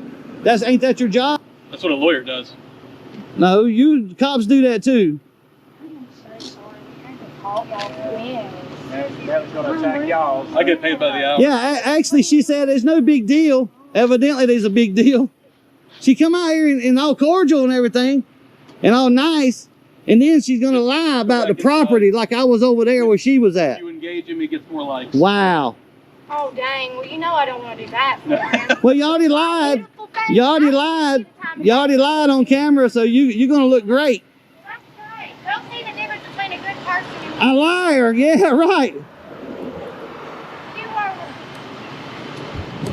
Ain't that your job? That's what a lawyer does. No, you cops do that too. I get paid by the hour. Yeah, actually she said there's no big deal. Evidently there's a big deal. She come out here and all cordial and everything and all nice, and then she's gonna lie about the property like I was over there where she was at. You engage him, he gets more likes. Wow. Oh dang, well you know I don't want to do that for him. Well, you already lied. You already lied. You already lied on camera, so you're gonna look great. That's right. Don't see the difference between a good person and A liar, yeah, right. you are.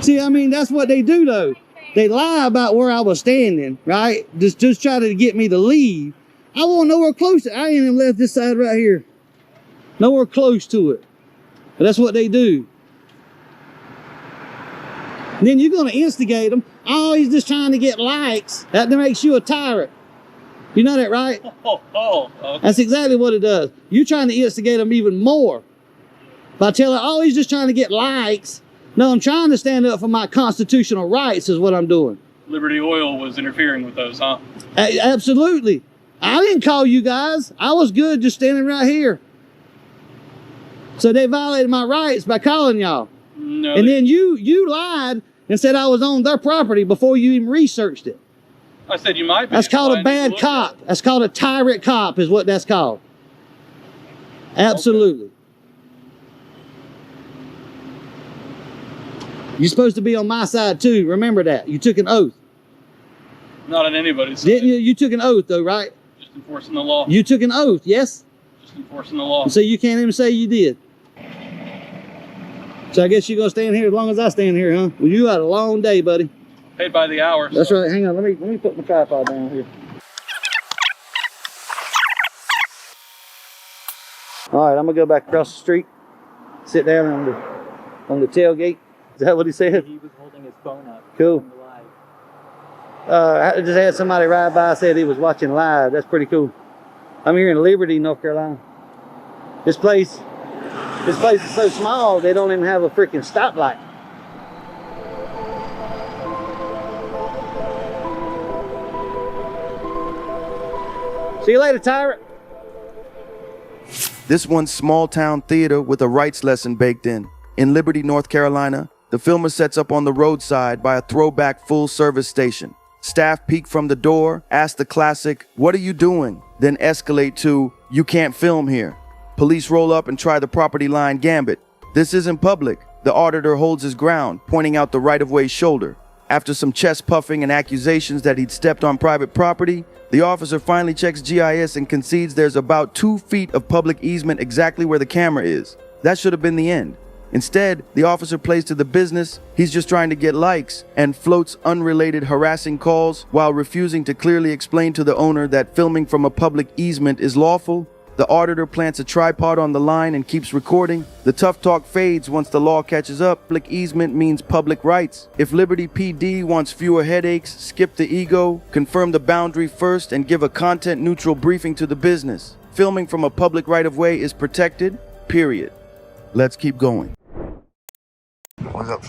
See, I mean, that's what they do though. They lie about where I was standing, right? Just try to get me to leave. I won't nowhere close to it. I ain't even left this side right here. Nowhere close to it. But that's what they do. And then you're gonna instigate them. Oh, he's just trying to get likes. That makes you a tyrant. You know that, right? Okay. That's exactly what it does. You're trying to instigate them even more. By telling, oh, he's just trying to get likes. No, I'm trying to stand up for my constitutional rights is what I'm doing. Liberty Oil was interfering with those, huh? Absolutely. I didn't call you guys. I was good just standing right here. So they violated my rights by calling y'all. No. And then you lied and said I was on their property before you even researched it. I said you might be. That's called a bad cop. That's called a tyrant cop is what that's called. Absolutely. Okay. You're supposed to be on my side too. Remember that. You took an oath. Not on anybody's side. Didn't you? You took an oath though, right? Just enforcing the law. You took an oath, yes? Just enforcing the law. So you can't even say you did. So I guess you're going to stand here as long as I stand here, huh? Well, you had a long day, buddy. paid by the hour. That's so. right. Hang on. Let me put my tripod down here. All right, I'm gonna go back across the street, sit down on the tailgate. Is that what he said? He was holding his phone up. Cool. I just had somebody ride by, said he was watching live. That's pretty cool. I'm here in Liberty, North Carolina. This place is so small they don't even have a freaking stoplight. See you later, Tyrant. This one's small town theater with a rights lesson baked in. In Liberty, North Carolina, the filmer sets up on the roadside by a throwback full service station. Staff peek from the door, ask the classic, "What are you doing?" Then escalate to, "You can't film here." Police roll up and try the property line gambit. This isn't public. The auditor holds his ground, pointing out the right-of-way shoulder. After some chest puffing and accusations that he'd stepped on private property, the officer finally checks GIS and concedes there's about 2 feet of public easement exactly where the camera is. That should have been the end. Instead, the officer plays to the business, he's just trying to get likes, and floats unrelated harassing calls while refusing to clearly explain to the owner that filming from a public easement is lawful. The auditor plants a tripod on the line and keeps recording. The tough talk fades once the law catches up. Public easement means public rights. If Liberty PD wants fewer headaches, skip the ego, confirm the boundary first, and give a content-neutral briefing to the business. Filming from a public right-of-way is protected, period. Let's keep going. What's up?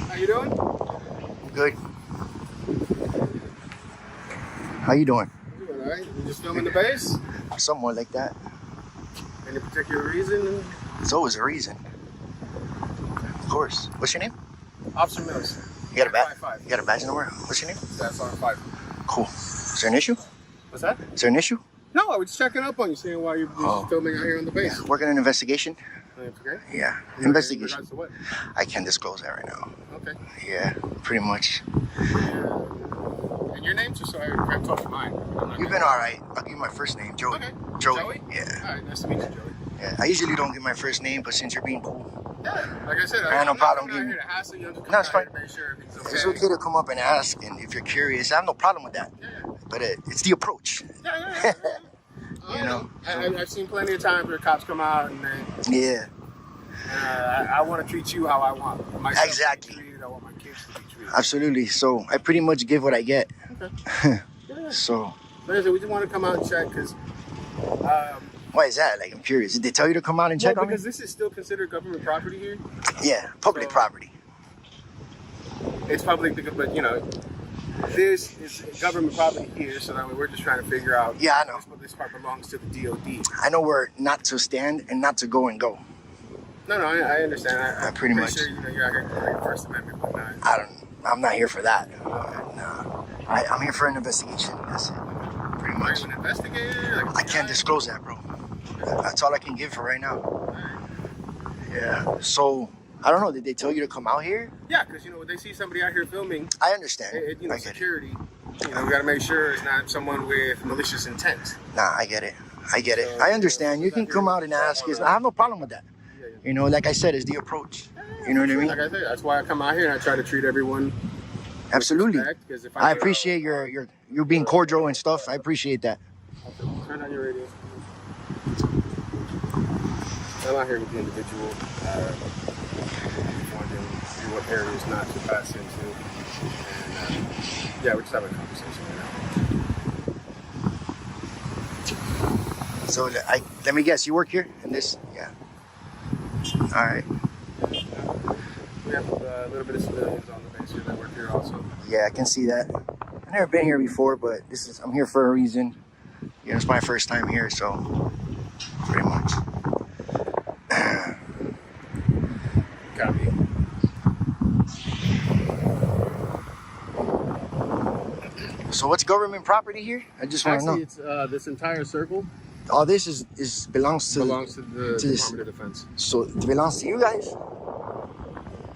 How you doing? Good. How you doing? Doing all right. You just filming the base? Somewhat like that. Any particular reason? There's always a reason. Of course. What's your name? Officer Mills. You got a badge? You got a badge number? What's your name? That's on 5. Cool. Is there an issue? What's that? Is there an issue? No, I was just checking up on you, seeing why you're filming out here on the base. Working an investigation? That's okay. Yeah. In Investigation. regards to what? I can't disclose that right now. Okay. Yeah, pretty much. And your name, just so I talk to mine. You've been alright. I'll give you my first name, Joey. Okay. Joey? Yeah. All right, nice to meet you, Joey. Yeah. I usually don't give my first name, but since you're being cool, Yeah, like I said, I have no problem I'm giving not here to hassle you. I'm just No, it's coming fine. out here to make sure everything's okay. It's okay to come up and ask, and if you're curious, I have no problem with that. Yeah. But it's the approach. Yeah. You know? I've seen plenty of times where cops come out and they, Yeah. I want to treat you how I want myself Exactly. to be treated. I want my kids to be treated. Absolutely. So I pretty much give what I get. Okay. Yeah. So Like I said, we just want to come out and check because. why is that? Like, I'm curious. Did they tell you to come out and check on me? Because this is still considered government property here. Yeah, public property. It's public because, but you know, this is government property here, so that we're just trying to figure out. Yeah, I know. This part belongs to the DOD. I know where not to stand and not to go and go. No, I understand. I'm pretty much. Sure, you know, you're out here for the First Amendment, but not. I'm not here for that. No. I'm here for an investigation. That's it. Pretty much. Are you an investigator? Like, I can't disclose that, bro. That's all I can give for right now. Yeah. So, I don't know. Did they tell you to come out here? Yeah, because you know when they see somebody out here filming, I understand. You know, I get security. You know, we got to make sure it's not someone with malicious intent. Nah, I get it. I understand. You can come out and ask. I have no problem with that. You know, like I said, it's the approach. You know what I mean? Like I said, that's why I come out here and I try to treat everyone. Absolutely. With respect, 'cause if I appreciate your being cordial and stuff. I appreciate that. Turn on your radio. I'm out here with the individual. Wondering what areas not to pass into. And yeah, we're just having a conversation right now. So let me guess, you work here in this? Yeah. All right. We have a little bit of civilians on the base here that work here also. Yeah, I can see that. I've never been here before, but I'm here for a reason. You know, it's my first time here, so pretty much. Copy. So what's government property here? I just want to know. Actually, it's this entire circle. All this belongs to the Department of Defense. So it belongs to you guys?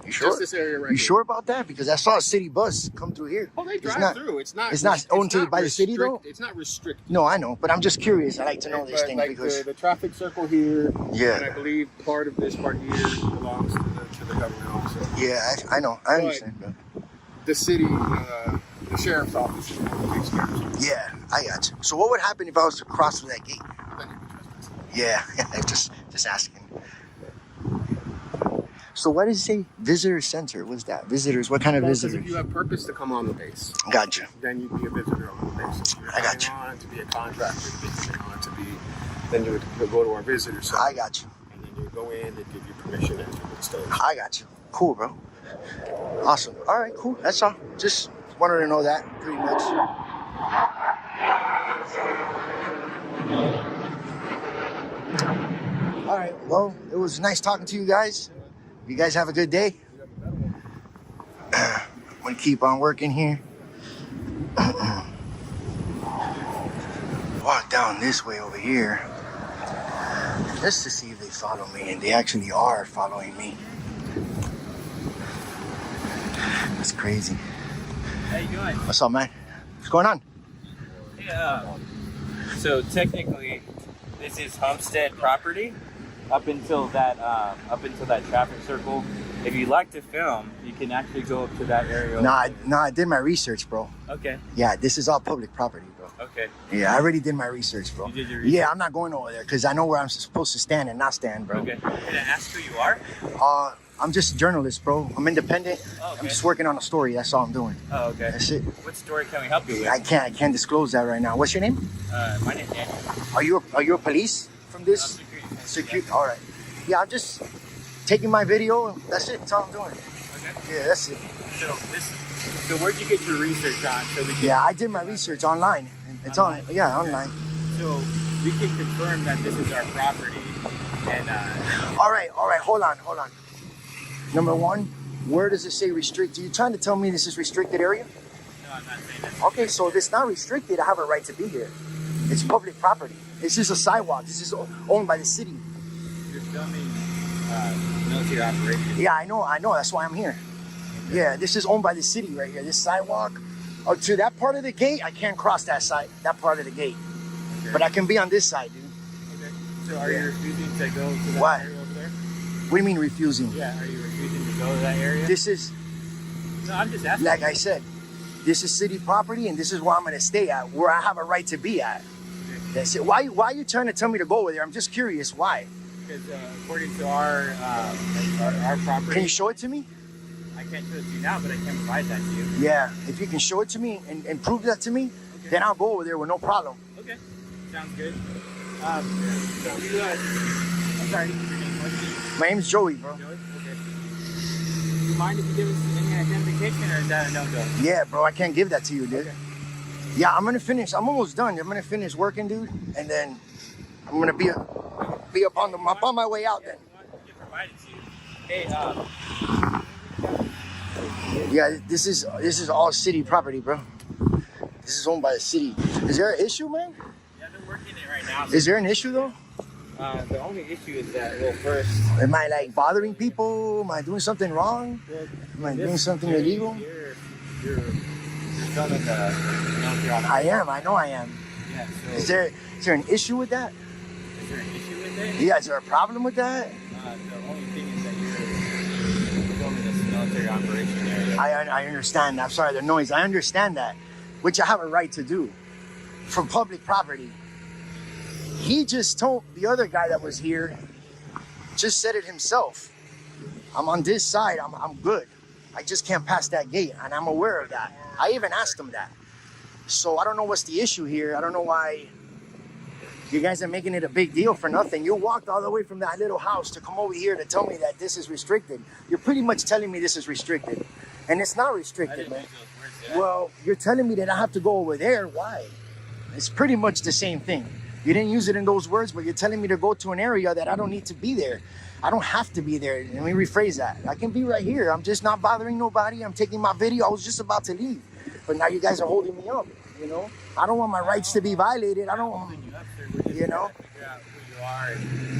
You sure? Just this area right You here. sure about that? Because I saw a city bus come through here. Oh, they drive through. It's not owned by the city though? It's not restricted. No, I know, but I'm just curious. I like to know these things like because the traffic circle here. Yeah. And I believe part of this part here belongs to the government also. yeah, I know. I understand. Bro. the city, the sheriff's office is the one who takes care of it. Yeah, I got you. So what would happen if I was to cross through that gate? Yeah, just asking. So what does it say? Visitor center. What's that? Visitors. What kind of visitors? If you have purpose to come on the base, Gotcha. then you'd be a visitor on the base. If you're on to be a contractor, if you're on to be, then you would go to our visitor center. I got you. And then you would go in, they'd give you permission to enter the stage. I got you. Cool, bro. Awesome. All right, cool. That's all. Just wanted to know that, pretty much. All right. Well, it was nice talking to you guys. You guys have a good day. I'm gonna keep on working here. Walk down this way over here, just to see if they follow me, and they actually are following me. That's crazy. How you doing? What's up, man? What's going on? Yeah. So technically, this is homestead property up until that traffic circle. If you like to film, you can actually go up to that area. No, I did my research, bro. Okay. Yeah, this is all public property, bro. Okay. Yeah, I already did my research, bro. You did your research? Yeah, I'm not going over there because I know where I'm supposed to stand and not stand, bro. Okay. Can I ask who you are? I'm just a journalist, bro. I'm independent. Oh, okay. I'm just working on a story. That's all I'm doing. Oh, okay. That's it. What story can we help you with? I can't disclose that right now. What's your name? My name's Daniel. Are you a police from this? Security. All right. Yeah, I'm just taking my video. That's it. That's all I'm doing. Okay. Yeah, that's it. So where'd you get your research on? So we can, yeah, I did my research online. It's online? Yeah, online. So we can confirm that this is our property. And all right. Hold on. Number one, where does it say restricted? Are you trying to tell me this is restricted area? No, I'm not saying that. Okay, so if it's not restricted, I have a right to be here. It's public property. This is a sidewalk. This is owned by the city. You're filming military operations. Yeah, I know. That's why I'm here. Okay. Yeah, this is owned by the city right here. This sidewalk to that part of the gate, I can't cross that part of the gate. Okay. But I can be on this side, dude. Okay. So are you refusing to go to that what? area over there? What do you mean refusing? Yeah, are you refusing to go to that area? This is... No, I'm just asking. Like I said, this is city property and this is where I'm going to stay at, where I have a right to be at. Okay. That's it. Why are you trying to tell me to go over there? I'm just curious. Why? Because according to our property... Can you show it to me? I can't show it to you now, but I can provide that to you. Yeah, if you can show it to me and prove that to me, okay, then I'll go over there with no problem. Okay, sounds good. I'm sorry, your name was? My name's Joey, bro. Joey? Okay. Do you mind if you give us any identification, or is that a no-go? Yeah, bro, I can't give that to you, dude. Okay. Yeah, I'm gonna finish. I'm almost done. I'm gonna finish working, dude, and then I'm gonna be up on my way out. Then. Get provided to you. Hey, yeah, this is all city property, bro. This is owned by the city. Is there an issue, man? Yeah, they're working it right now. Is there an issue though? The only issue is that, well, first... Am I like bothering people? Am I doing something wrong? Am I doing something illegal? You're filming the military operation. I am. I know I am. Yeah, so... Is there an issue with that? Is there an issue with it? Yeah, is there a problem with that? The only thing is that you're filming this military operation area. I understand. I'm sorry, the noise. I understand that, which I have a right to do from public property. He just told the other guy that was here, just said it himself. I'm on this side. I'm good. I just can't pass that gate, and I'm aware of that. I even asked him that. So I don't know what's the issue here. I don't know why you guys are making it a big deal for nothing. You walked all the way from that little house to come over here to tell me that this is restricted. You're pretty much telling me this is restricted. And it's not restricted, man. Well, you're telling me that I have to go over there. Why? It's pretty much the same thing. You didn't use it in those words, but you're telling me to go to an area that I don't need to be there. I don't have to be there. Let me rephrase that. I can be right here. I'm just not bothering nobody. I'm taking my video. I was just about to leave. But now you guys are holding me up, you know? I don't want my rights to be violated. I don't want, you know? Why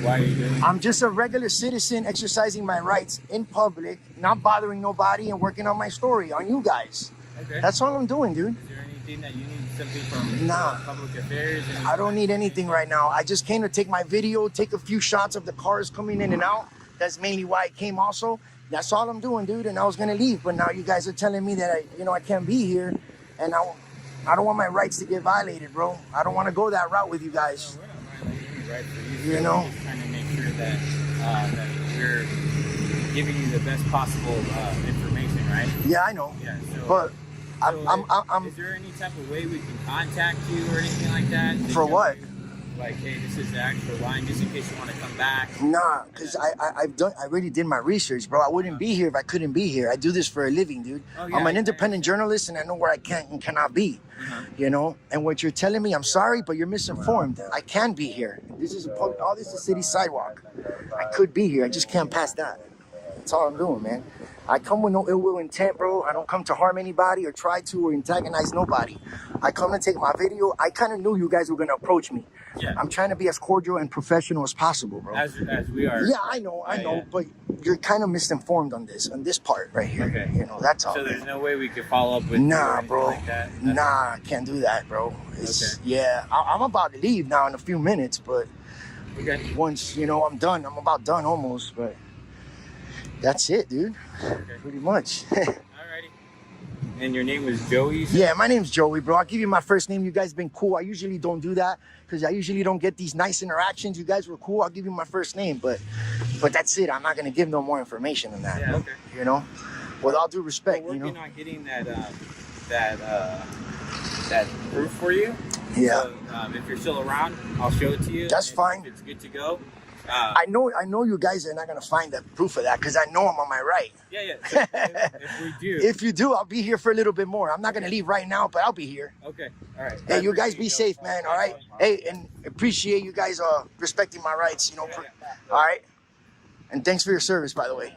are you doing it? I'm just a regular citizen exercising my rights in public, not bothering nobody and working on my story, on you guys. Okay. That's all I'm doing, dude. Is there anything that you need something from public affairs? I don't need anything right now. I just came to take my video, take a few shots of the cars coming in and out. That's mainly why I came also. That's all I'm doing, dude. And I was gonna leave, but now you guys are telling me that I can't be here, and I don't want my rights to get violated, bro. I don't want to go that route with you guys. No, we're not violating any rights for you. You know? We're just trying to make sure that that we're giving you the best possible information, right? Yeah, I know. Yeah. So, But I'm is there any type of way we can contact you or anything like that? For what? Like, hey, this is the actual line, just in case you want to come back. Nah, because I already did my research, bro. I wouldn't be here if I couldn't be here. I do this for a living, dude. Oh, yeah, I'm an independent journalist, and I know where I can and cannot be. You know, and what you're telling me, I'm sorry, but you're misinformed. I can be here. This is all this is city sidewalk. I could be here. I just can't pass that. That's all I'm doing, man. I come with no ill will intent, bro. I don't come to harm anybody or try to or antagonize nobody. I come to take my video. I kind of knew you guys were gonna approach me. Yeah. I'm trying to be as cordial and professional as possible, bro. As we are. Yeah, I know, Yeah. but you're kind of misinformed on this part right here. Okay. You know, that's all. So there's no way we could follow up with you or Nah, anything bro. like that? Nah, I can't do that, bro. Yeah, I'm about to leave now in a few minutes, but once, I'm done. I'm about done almost, but that's it, dude. Pretty much. And your name was Joey? Yeah, my name's Joey, bro. I'll give you my first name. You guys been cool. I usually don't do that because I usually don't get these nice interactions. You guys were cool. I'll give you my first name, but that's it. I'm not gonna give no more information than that. Yeah, okay. You know, with all due respect, We're working on getting that proof for you. Yeah. So, if you're still around, I'll show it to you. That's fine. If it's good to go. I know you guys are not gonna find the proof of that because I know I'm on my right. Yeah. So if we do. If you do, I'll be here for a little bit more. I'm not gonna leave right now, but I'll be here. Okay. All right. Hey, you guys be safe, man. All right. Hey, and appreciate you guys respecting my rights. All right. And thanks for your service, by the way.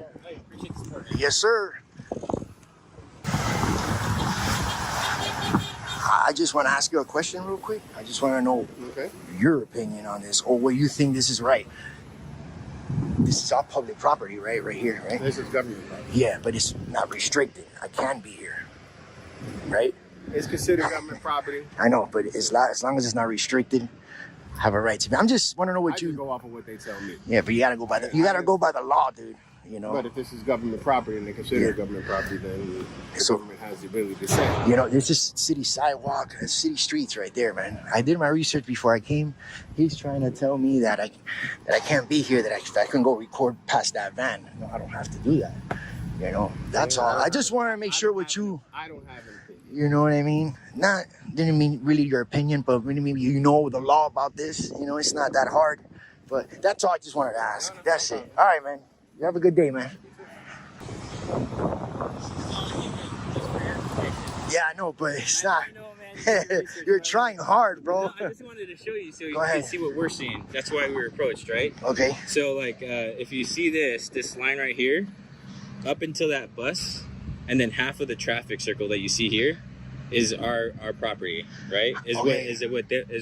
Yes, sir. I just want to ask you a question real quick. I just want to know your opinion on this, or what you think this is right. This is all public property, right? Right here, right? This is government property. Yeah, but it's not restricted. I can be here, right? It's considered government property. I know, but as long as it's not restricted, I have a right to be. I'm just want to know what you go off of what they tell me. Yeah, but you gotta go by the law, dude. You know. But if this is government property and they consider it government property, then the government has the ability to say. You know, there's just city sidewalk, city streets right there, man. I did my research before I came. He's trying to tell me that I can't be here, that I can go record past that van. No, I don't have to do that. You know, that's all. I just want to make sure with you. I don't have an opinion. You know what I mean? Didn't mean really your opinion, but really maybe you know the law about this. You know, it's not that hard. But that's all I just wanted to ask. That's it. All right, man. You have a good day, man. Yeah, I know, but it's not. You're trying hard, bro. No, I just wanted to show you so you Go ahead. can see what we're seeing. That's why we were approached, right? Okay. So, like, if you see this line right here, up until that bus, and then half of the traffic circle that you see here is our property, right? Is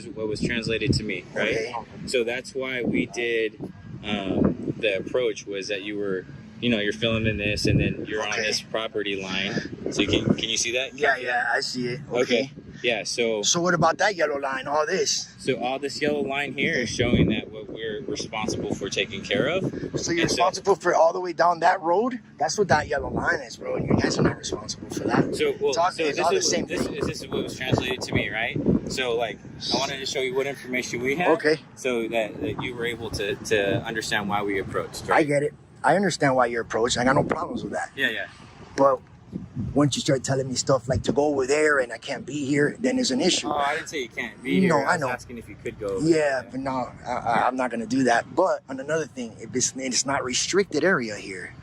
what was translated to me, right? Okay. So that's why we did the approach was that you were, you're filming this and then you're on this property line. So can you see that? Yeah, I see it. Okay. Yeah, so what about that yellow line, all this? So all this yellow line here is showing that what we're responsible for taking care of. So you're responsible for all the way down that road? That's what that yellow line is, bro. And you guys are not responsible for that. So it's all the same thing. This is what was translated to me, right? So I wanted to show you what information we have. Okay. So that you were able to understand why we approached, right? I get it. I understand why you're approached. I got no problems with that. Yeah. But once you start telling me stuff like to go over there and I can't be here, then there's an issue. Oh, I didn't say you can't be here. No, I know. was asking if you could go over there. But no, I'm not going to do that. But on another thing, if it's not restricted area here,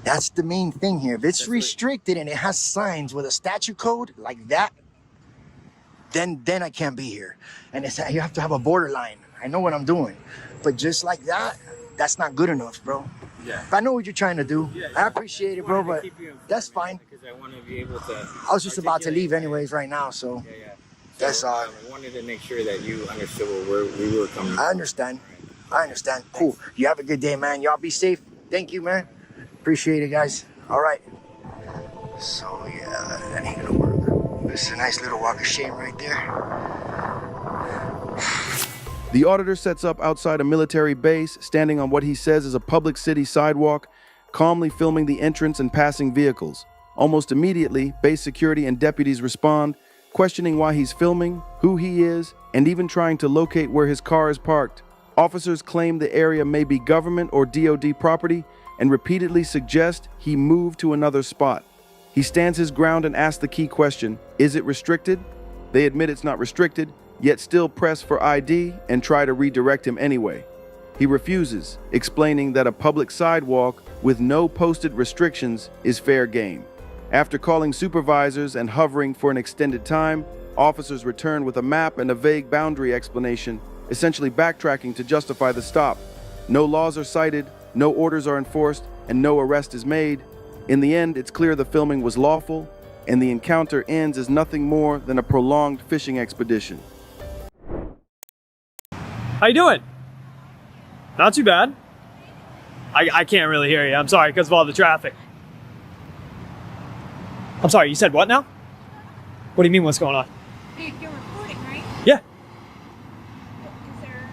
that's the main thing here. If it's restricted and it has signs with a statute code like that, then I can't be here. And you have to have a borderline. I know what I'm doing. But just like that, that's not good enough, bro. Yeah. I know what you're trying to do. I appreciate it, bro, but that's fine. Because I want to be able to. I was just about to leave anyways right now, so. Yeah. That's all. I wanted to make sure that you understood where we were coming from. I understand. Cool. You have a good day, man. Y'all be safe. Thank you, man. Appreciate it, guys. All right. So, yeah, that ain't gonna work. It's a nice little walk of shame right there. The auditor sets up outside a military base, standing on what he says is a public city sidewalk. calmly filming the entrance and passing vehicles. Almost immediately, base security and deputies respond, questioning why he's filming, who he is, and even trying to locate where his car is parked. Officers claim the area may be government or DOD property and repeatedly suggest he move to another spot. He stands his ground and asks the key question, is it restricted? They admit it's not restricted, yet still press for ID and try to redirect him anyway. He refuses, explaining that a public sidewalk with no posted restrictions is fair game. After calling supervisors and hovering for an extended time, officers return with a map and a vague boundary explanation, essentially backtracking to justify the stop. No laws are cited, no orders are enforced, and no arrest is made. In the end, it's clear the filming was lawful, and the encounter ends as nothing more than a prolonged fishing expedition. How you doing? Not too bad. I can't really hear you. I'm sorry, because of all the traffic. I'm sorry, you said what now? What do you mean, what's going on? You're recording, right? Yeah. Is there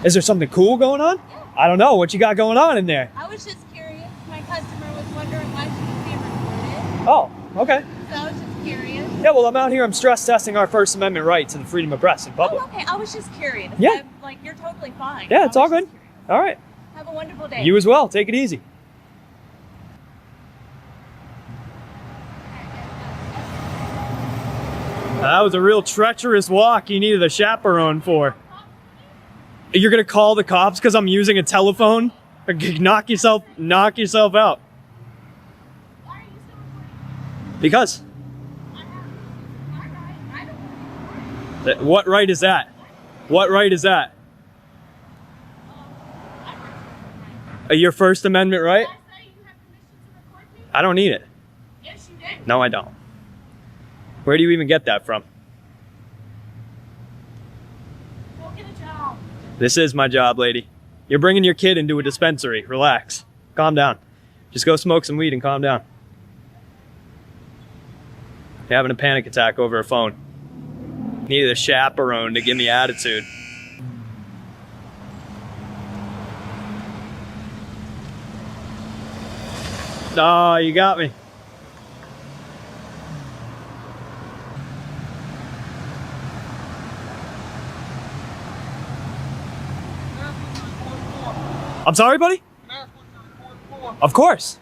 Is there something something cool going on? cool going on? Yeah. I don't know. What you got going on in there? I was just curious. My customer was wondering why she was being recorded. Oh, okay. So I was just curious. Yeah, well, I'm out here. I'm stress testing our First Amendment right to the freedom of press in public. Oh, okay. I was just curious. Yeah. Like, you're totally fine. Yeah, it's all good. All right. Have a wonderful day. You as well. Take it easy. That was a real treacherous walk you needed a chaperone for. You're gonna call the cops because I'm using a telephone? Knock yourself out. Because. What right is that? What right is that? Your First Amendment right? I don't need it. Yes, you did. No, I don't. Where do you even get that from? Go get a job. This is my job, lady. You're bringing your kid into a dispensary. Relax. Calm down. Just go smoke some weed and calm down. You're having a panic attack over a phone. Needed a chaperone to give me attitude. Oh, you got me. I'm sorry, buddy? Of course.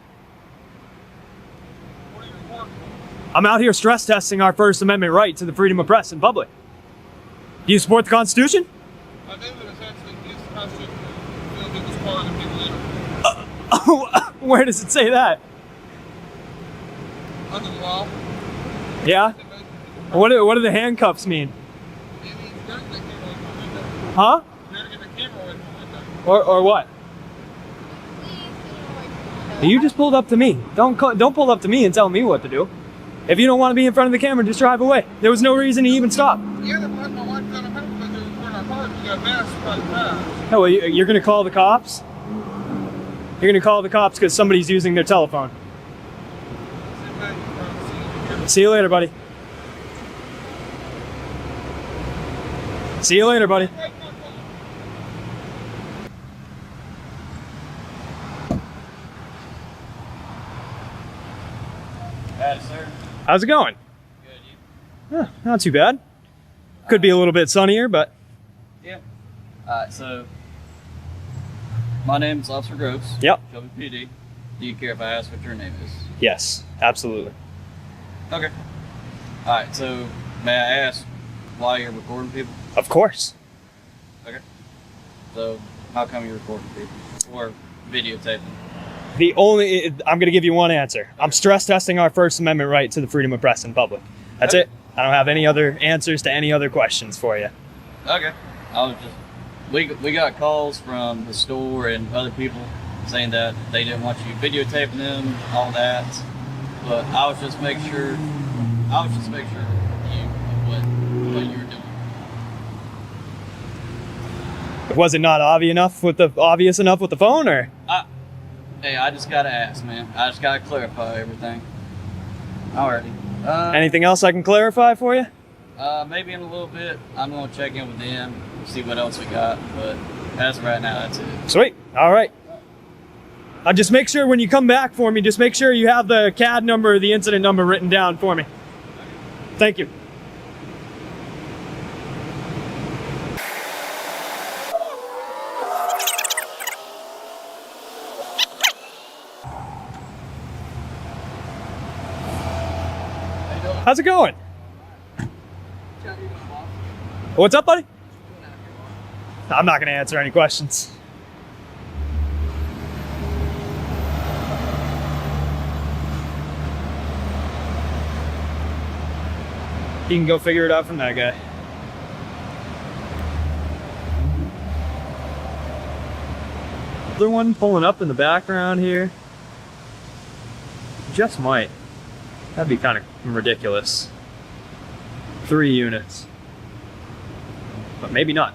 I'm out here stress testing our First Amendment right to the freedom of press in public. Do you support the Constitution? I think that it's actually against the Constitution to build in this part of people litter. Where does it say that? Under the law. Yeah? What do the handcuffs mean? It means you gotta get the camera away from the window. Huh? You gotta get the camera away from the window. Or what? You just pulled up to me. Don't pull up to me and tell me what to do. If you don't want to be in front of the camera, just drive away. There was no reason to even stop. Yeah, the my wife's on the house because they're recording our cars. We got masks by the time. Oh, well, you're gonna call the cops? You're gonna call the cops because somebody's using their telephone. See you later, buddy. See you later, buddy. Sir. How's it going? Good, you? Not too bad. Could be a little bit sunnier, but Yeah. Alright, so my name's Officer Gross. Yep. Shelby PD. Do you care if I ask what your name is? yes, absolutely. Okay. Alright, so may I ask why you're recording people? Of course. Okay. So how come you're recording people? Or videotaping? I'm gonna give you one answer. I'm stress testing our First Amendment right to the freedom of press in public. That's Okay. it. I don't have any other answers to any other questions for you. Okay. I was just we got calls from the store and other people saying that they didn't want you videotaping them, all that. But I was just making sure you what you were doing. Was it not obvious enough with the phone, or? Hey, I just gotta ask, man. I just gotta clarify everything. Alrighty. Anything else I can clarify for you? Maybe in a little bit. I'm gonna check in with them, see what else we got. But as of right now, that's it. Sweet. All right. Just make sure when you come back for me, just make sure you have the CAD number or the incident number written down for me. Thank you. How's it going? What's up, buddy? I'm not gonna answer any questions. You can go figure it out from that guy. Other one pulling up in the background here. Just might. That'd be kind of ridiculous. 3 units. But maybe not.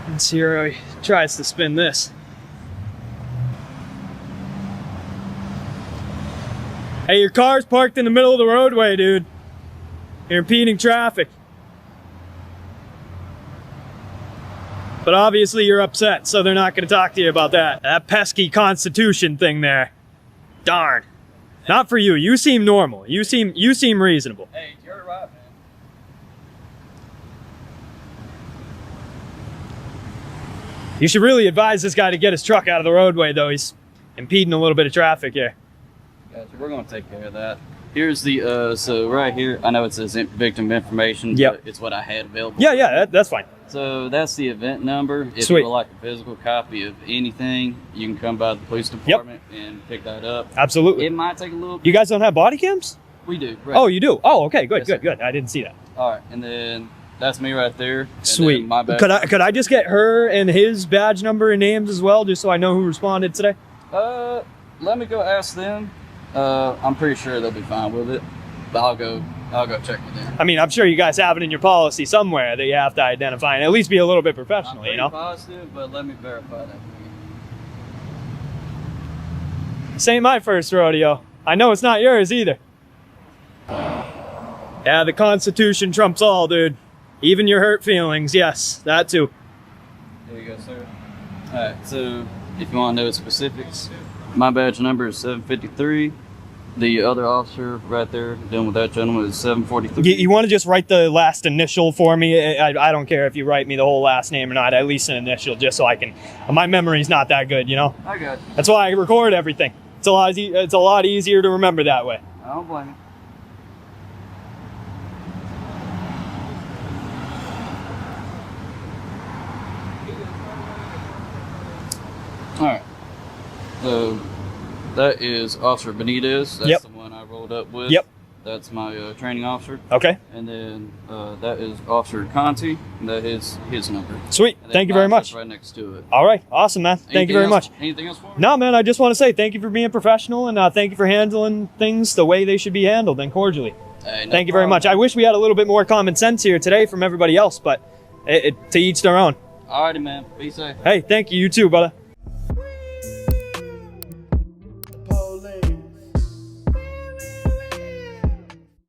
Let's see how he tries to spin this. Hey, your car's parked in the middle of the roadway, dude. You're impeding traffic. But obviously you're upset, so they're not gonna talk to you about that. That pesky Constitution thing there. Darn. Not for you. You seem normal. You seem reasonable. Hey, you're right, man. You should really advise this guy to get his truck out of the roadway, though. He's impeding a little bit of traffic here. Gotcha. We're gonna take care of that. Here's the so right here. I know it says victim information. Yep. But it's what I had available. Yeah, that's fine. So that's the event number. If Sweet. you would like a physical copy of anything, you can come by the police department and pick that up. Absolutely. It might take a little bit. You guys don't have body cams? We do. Right. Oh, you do? Oh, okay, good, Yes, good. I didn't see that. All right, and then that's me right there. And Sweet. then my badge. Could I just get her and his badge number and names as well, just so I know who responded today? Let me go ask them. I'm pretty sure they'll be fine with it. But I'll go check with them. I mean, I'm sure you guys have it in your policy somewhere that you have to identify and at least be a little bit professional, I'm you know? positive, but let me verify that for you. This ain't my first rodeo. I know it's not yours either. Yeah, the Constitution trumps all, dude. Even your hurt feelings, yes, that too. There you go, sir. All right, so if you want to know the specifics, my badge number is 753. The other officer right there dealing with that gentleman is 743. You want to just write the last initial for me? I don't care if you write me the whole last name or not, at least an initial, just so I can. My memory's not that good, you know? I got you. That's why I record everything. It's a lot easier to remember that way. I don't blame you. All right. So that is Officer Benitez. That's the one I rolled up with. Yep. That's my training officer. Okay. And then that is Officer Conti. And that is his number. Sweet. Thank you very much. Right next to it. All right. Awesome, man. Thank you very much. Anything else for me? No, man. I just want to say thank you for being professional and thank you for handling things the way they should be handled and cordially. Hey, no thank you very much. I wish we had a little bit more common sense here today from everybody else, but to each their own. Alrighty, man. Be safe. Hey, thank you. You too, brother.